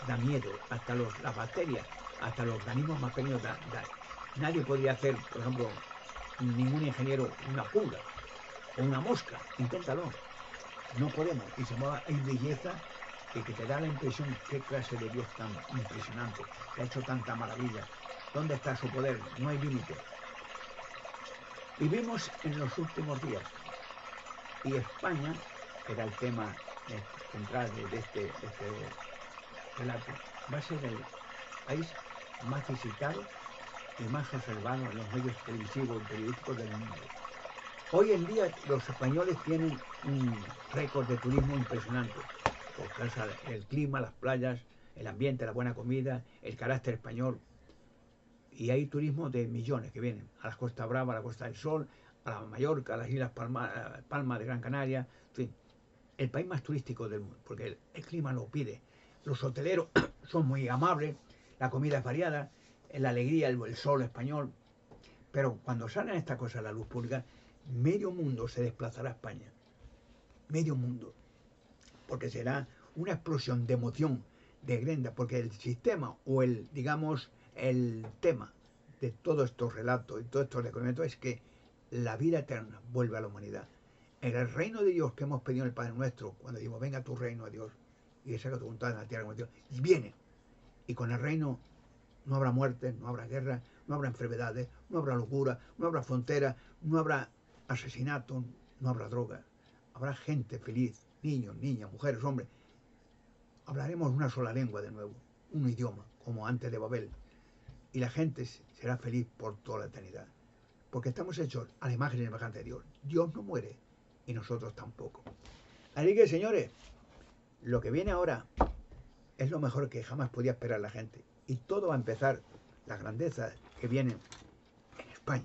da miedo, hasta las bacterias, hasta los organismos más pequeños nadie podría hacer, por ejemplo, ningún ingeniero una pulga o una mosca, inténtalo, no podemos, y hay belleza que te da la impresión qué clase de Dios tan impresionante, que ha hecho tanta maravilla. ¿Dónde está su poder? No hay límite. Vivimos en los últimos días y España, que era el tema central de este relato, va a ser el país más visitado y más observado en los medios televisivos y periodísticos del mundo. Hoy en día los españoles tienen un récord de turismo impresionante por causa del clima, las playas, el ambiente, la buena comida, el carácter español. Y hay turismo de millones que vienen a la Costa Brava, a la Costa del Sol, a la Mallorca, a las Islas Palma de Gran Canaria, en fin, el país más turístico del mundo, porque el clima lo pide. Los hoteleros son muy amables, la comida es variada, la alegría, el sol español. Pero cuando salen estas cosas a la luz pública, medio mundo se desplazará a España. Medio mundo. Porque será una explosión de emoción, de grenda, porque el sistema o digamos, el tema de todos estos relatos y todos estos documentos es que la vida eterna vuelve a la humanidad. En el reino de Dios que hemos pedido en el Padre Nuestro, cuando decimos, venga tu reino, a Dios, y que se haga tu voluntad en la tierra como Dios, y viene. Y con el reino no habrá muerte, no habrá guerra, no habrá enfermedades, no habrá locura, no habrá fronteras, no habrá asesinato, no habrá droga. Habrá gente feliz, niños, niñas, mujeres, hombres. Hablaremos una sola lengua de nuevo, un idioma, como antes de Babel. Y la gente será feliz por toda la eternidad. Porque estamos hechos a la imagen y semejanza de Dios. Dios no muere y nosotros tampoco. Así que, señores, lo que viene ahora es lo mejor que jamás podía esperar la gente. Y todo va a empezar, las grandezas que vienen en España.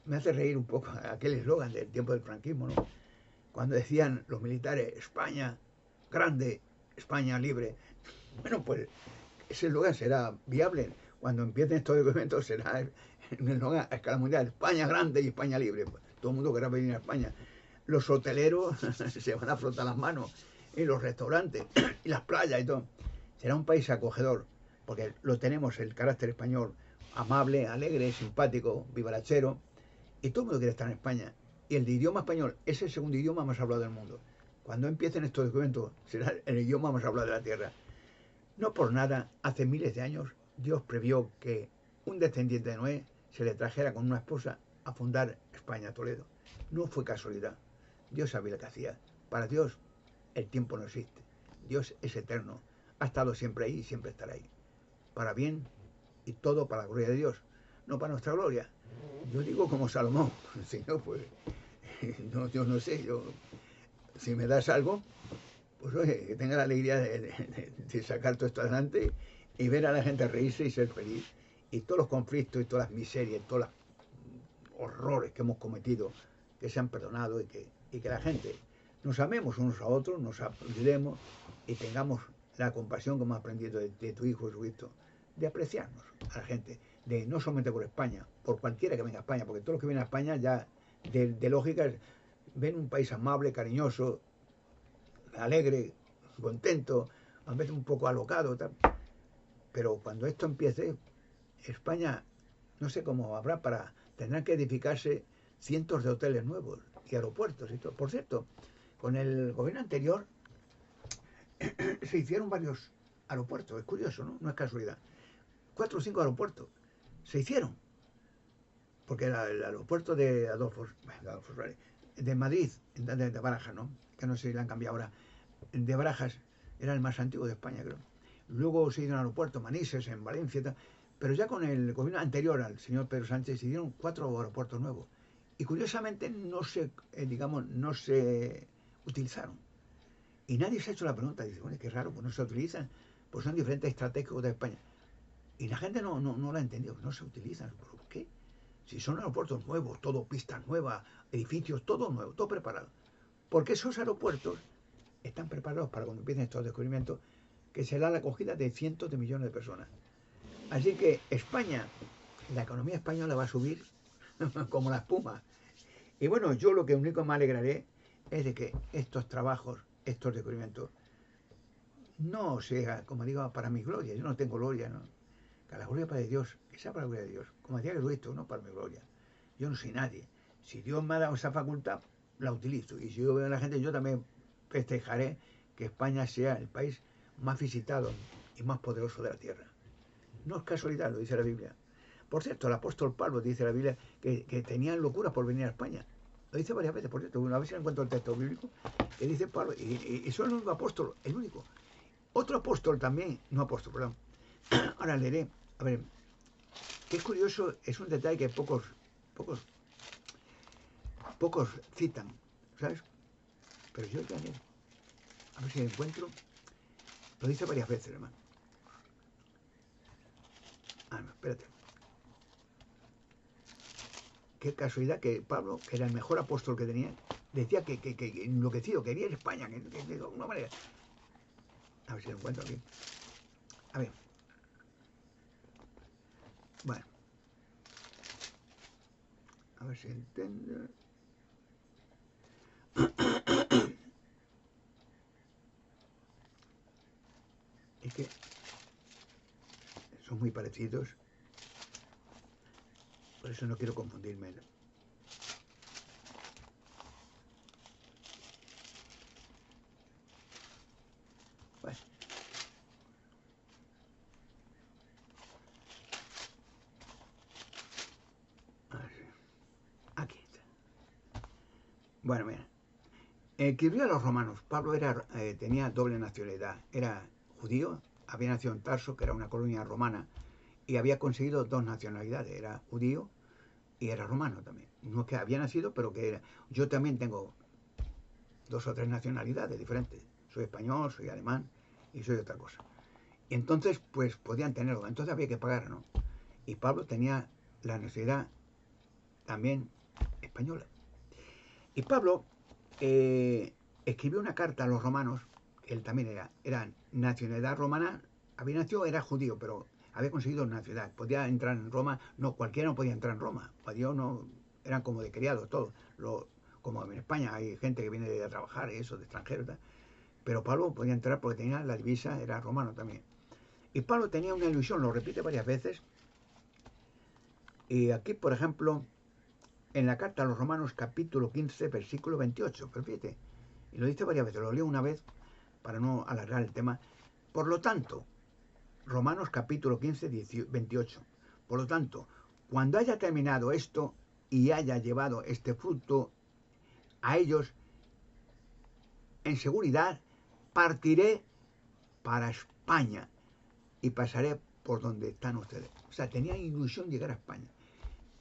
Me hace reír un poco aquel eslogan del tiempo del franquismo, ¿no? Cuando decían los militares, España grande, España libre. Bueno, pues ese eslogan será viable. Cuando empiecen estos documentos será un eslogan a escala mundial, España grande y España libre. Pues, todo el mundo querrá venir a España. Los hoteleros se van a frotar las manos, y los restaurantes, y las playas y todo. Será un país acogedor, porque lo tenemos, el carácter español, amable, alegre, simpático, vivarachero, y todo el mundo quiere estar en España. Y el idioma español es el segundo idioma más hablado del mundo. Cuando empiecen estos documentos, será el idioma más hablado de la tierra. No por nada, hace miles de años, Dios previó que un descendiente de Noé se le trajera con una esposa a fundar España, Toledo. No fue casualidad. Dios sabía lo que hacía. Para Dios, el tiempo no existe. Dios es eterno. Ha estado siempre ahí y siempre estará ahí. Para bien y todo para la gloria de Dios. No para nuestra gloria. Yo digo como Salomón. Si no, pues, yo no sé. Si me das algo, pues oye, que tenga la alegría de sacar todo esto adelante y ver a la gente reírse y ser feliz. Y todos los conflictos y todas las miserias, y todos los horrores que hemos cometido, que se han perdonado y que la gente nos amemos unos a otros, nos ayudemos y tengamos la compasión que hemos aprendido de tu Hijo Jesucristo, de apreciarnos a la gente, de no solamente por España, por cualquiera que venga a España, porque todos los que vienen a España ya de lógica ven un país amable, cariñoso, alegre, contento, a veces un poco alocado, tal. Pero cuando esto empiece, España, no sé cómo habrá tendrán que edificarse cientos de hoteles nuevos y aeropuertos y todo. Por cierto, con el gobierno anterior se hicieron varios aeropuertos, es curioso, ¿no? No es casualidad. 4 o 5 aeropuertos se hicieron, porque era el aeropuerto de Adolfo Suárez, de Madrid, de Barajas, ¿no? Que no sé si le han cambiado ahora, de Barajas, era el más antiguo de España, creo. Luego se hizo un aeropuerto, Manises, en Valencia, y tal, pero ya con el gobierno anterior al señor Pedro Sánchez se hicieron 4 aeropuertos nuevos. Y curiosamente no se, digamos, no se utilizaron. Y nadie se ha hecho la pregunta, dice, bueno, qué raro, pues no se utilizan, pues son diferentes estratégicos de España. Y la gente no lo ha entendido, no se utilizan. ¿Por qué? Si son aeropuertos nuevos, todo pistas nuevas, edificios, todo nuevo, todo preparado. Porque esos aeropuertos están preparados para cuando empiecen estos descubrimientos, que será la acogida de cientos de millones de personas. Así que España, la economía española va a subir como la espuma. Y bueno, yo lo que único me alegraré es de que estos trabajos, estos descubrimientos, no sea, como digo, para mi gloria. Yo no tengo gloria, ¿no? Que la gloria para de Dios, que sea para la gloria de Dios. Como decía Jesucristo, no para mi gloria. Yo no soy nadie. Si Dios me ha dado esa facultad, la utilizo. Y si yo veo a la gente, yo también festejaré que España sea el país más visitado y más poderoso de la tierra. No es casualidad, lo dice la Biblia. Por cierto, el apóstol Pablo dice la Biblia que tenían locura por venir a España. Lo dice varias veces, por cierto, una vez encuentro el texto bíblico que dice Pablo, y son el único apóstol, el único. Otro apóstol también, no apóstol, perdón. Ahora leeré, a ver, que es curioso, es un detalle que pocos citan, ¿sabes? Pero yo ya leo. A ver si lo encuentro. Lo dice varias veces, hermano. Ah, no, espérate. Qué casualidad que Pablo, que era el mejor apóstol que tenía, decía que enloquecido, quería ir a España, que de alguna manera. A ver si lo encuentro aquí. A ver. Bueno. A ver si entiendo. Es que son muy parecidos. Por eso no quiero confundirme. Bueno. Aquí está. Bueno, mira. Escribió a los romanos. Pablo tenía doble nacionalidad. Era judío, había nacido en Tarso, que era una colonia romana, y había conseguido 2 nacionalidades. Era judío y era romano también. No es que había nacido, pero que era. Yo también tengo 2 o 3 nacionalidades diferentes. Soy español, soy alemán y soy otra cosa. Y entonces, pues podían tenerlo. Entonces había que pagar, ¿no? Y Pablo tenía la nacionalidad también española. Y Pablo escribió una carta a los romanos, que él también era nacionalidad romana, había nacido, era judío, pero había conseguido nacionalidad, podía entrar en Roma, no, cualquiera no podía entrar en Roma, Dios no, eran como de criados todos, como en España hay gente que viene a trabajar, eso, de extranjeros, pero Pablo podía entrar porque tenía la divisa, era romano también. Y Pablo tenía una ilusión, lo repite varias veces, y aquí, por ejemplo, en la carta a los romanos, capítulo 15, versículo 28, pero fíjate, y lo dice varias veces, lo leo una vez para no alargar el tema. Por lo tanto, Romanos capítulo 15, 28, por lo tanto, cuando haya terminado esto y haya llevado este fruto a ellos en seguridad, partiré para España y pasaré por donde están ustedes. O sea, tenía ilusión llegar a España.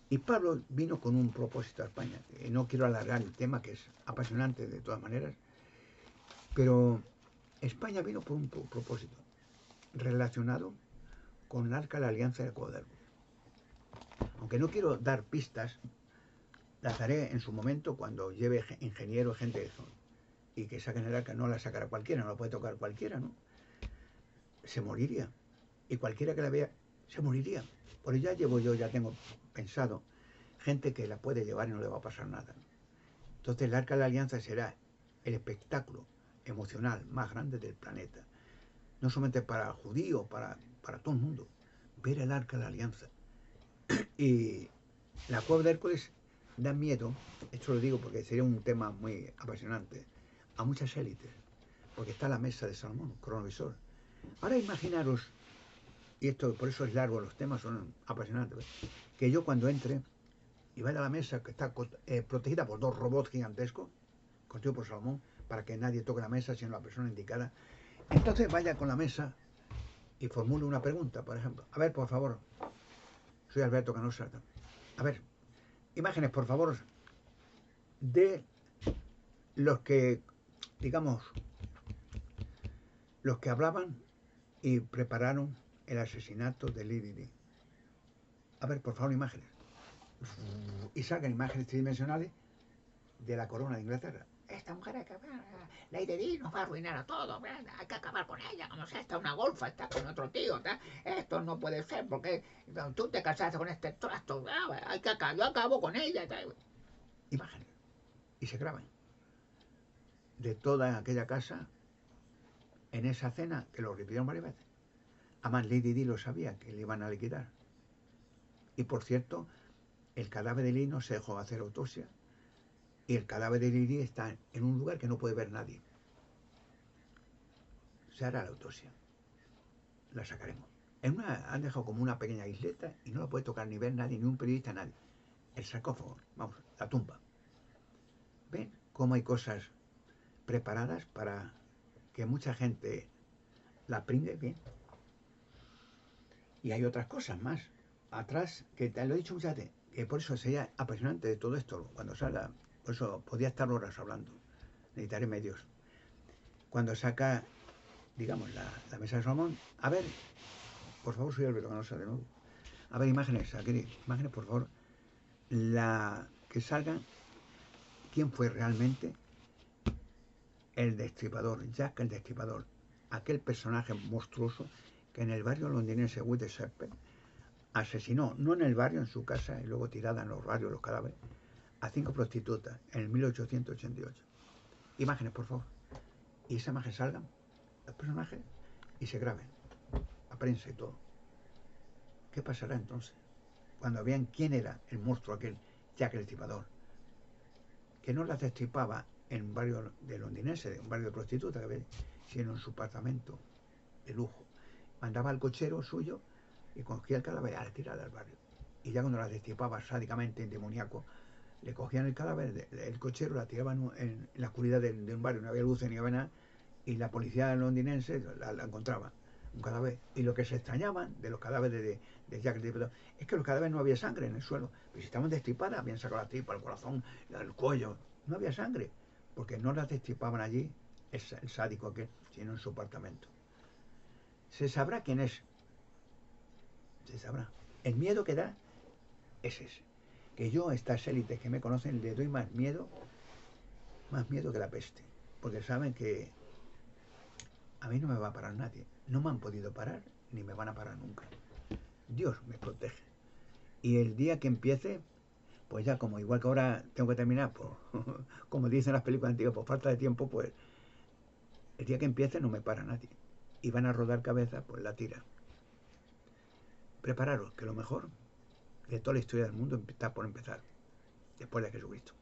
Y Pablo vino con un propósito a España. No quiero alargar el tema, que es apasionante de todas maneras, pero España vino por un propósito relacionado con el Arca de la Alianza de Cuauhtémoc. Aunque no quiero dar pistas, las daré en su momento cuando lleve ingenieros, gente de eso, y que saquen el arca. No la sacará cualquiera, no la puede tocar cualquiera, ¿no? Se moriría. Y cualquiera que la vea, se moriría. Por eso ya tengo pensado gente que la puede llevar y no le va a pasar nada. Entonces el Arca de la Alianza será el espectáculo emocional más grande del planeta. No solamente para el judío, para todo el mundo. Ver el Arca de la Alianza. Y la cueva de Hércules da miedo, esto lo digo porque sería un tema muy apasionante, a muchas élites, porque está la mesa de Salomón, cronovisor. Ahora imaginaros, y esto por eso es largo, los temas son apasionantes, ¿ves? Que yo cuando entre y vaya a la mesa, que está protegida por dos robots gigantescos, construidos por Salomón, para que nadie toque la mesa sino la persona indicada, entonces vaya con la mesa y formule una pregunta, por ejemplo. A ver, por favor, soy Alberto Canosa. A ver, imágenes, por favor, de los que, digamos, los que hablaban y prepararon el asesinato de Lady Di. A ver, por favor, imágenes. Y salgan imágenes tridimensionales de la corona de Inglaterra. Esta mujer hay que acabar, Lady Di nos va a arruinar a todos, hay que acabar con ella, como si esta es una golfa, está con otro tío, esto no puede ser, porque tú te casaste con este trasto, hay que acabar, yo acabo con ella. Imágenes, y se graban, de toda aquella casa, en esa cena, que lo repitieron varias veces. Además, Lady Di lo sabía, que le iban a liquidar. Y por cierto, el cadáver de Lee no se dejó hacer autopsia, y el cadáver de Lady está en un lugar que no puede ver nadie. Se hará la autopsia. La sacaremos. Han dejado como una pequeña isleta y no la puede tocar ni ver nadie, ni un periodista, nadie. El sarcófago, vamos, la tumba. ¿Ven cómo hay cosas preparadas para que mucha gente la pringue bien? Y hay otras cosas más atrás, que te lo he dicho muchas veces, que por eso sería apasionante de todo esto cuando salga. Por eso podía estar horas hablando. Necesitaré medios. Cuando saca, digamos, la mesa de Salomón. A ver, por favor, soy Alberto Canosa de nuevo. A ver, imágenes, aquí, imágenes, por favor. Que salgan quién fue realmente el Destripador, Jack el Destripador. Aquel personaje monstruoso que en el barrio londinense Whitechapel asesinó, no en el barrio, en su casa, y luego tirada en los barrios los cadáveres, a 5 prostitutas en el 1888. Imágenes, por favor. Y esa imagen salgan, los personajes, y se graben, a prensa y todo. ¿Qué pasará entonces? Cuando vean quién era el monstruo aquel, Jack el Destripador, que no las destripaba en un barrio de londinense, un barrio de prostitutas, sino en su apartamento de lujo. Mandaba al cochero suyo y cogía el cadáver a la tirada del barrio. Y ya cuando las destripaba sádicamente, demoníaco, le cogían el cadáver del cochero, la tiraban en la oscuridad de un barrio, no había luces ni había nada, y la policía londinense la encontraba, un cadáver. Y lo que se extrañaban de los cadáveres de Jack el Destripador es que los cadáveres no había sangre en el suelo, pero si estaban destripadas, habían sacado la tripa, el corazón, el cuello, no había sangre, porque no las destripaban allí el sádico aquel, sino en su apartamento. Se sabrá quién es, se sabrá. El miedo que da es ese. Que yo a estas élites que me conocen les doy más miedo que la peste, porque saben que a mí no me va a parar nadie. No me han podido parar ni me van a parar nunca. Dios me protege. Y el día que empiece, pues ya como igual que ahora tengo que terminar, pues, como dicen las películas antiguas, por falta de tiempo, pues el día que empiece no me para nadie. Y van a rodar cabeza, pues la tira. Prepararos, que lo mejor de toda la historia del mundo está por empezar, después de Jesucristo.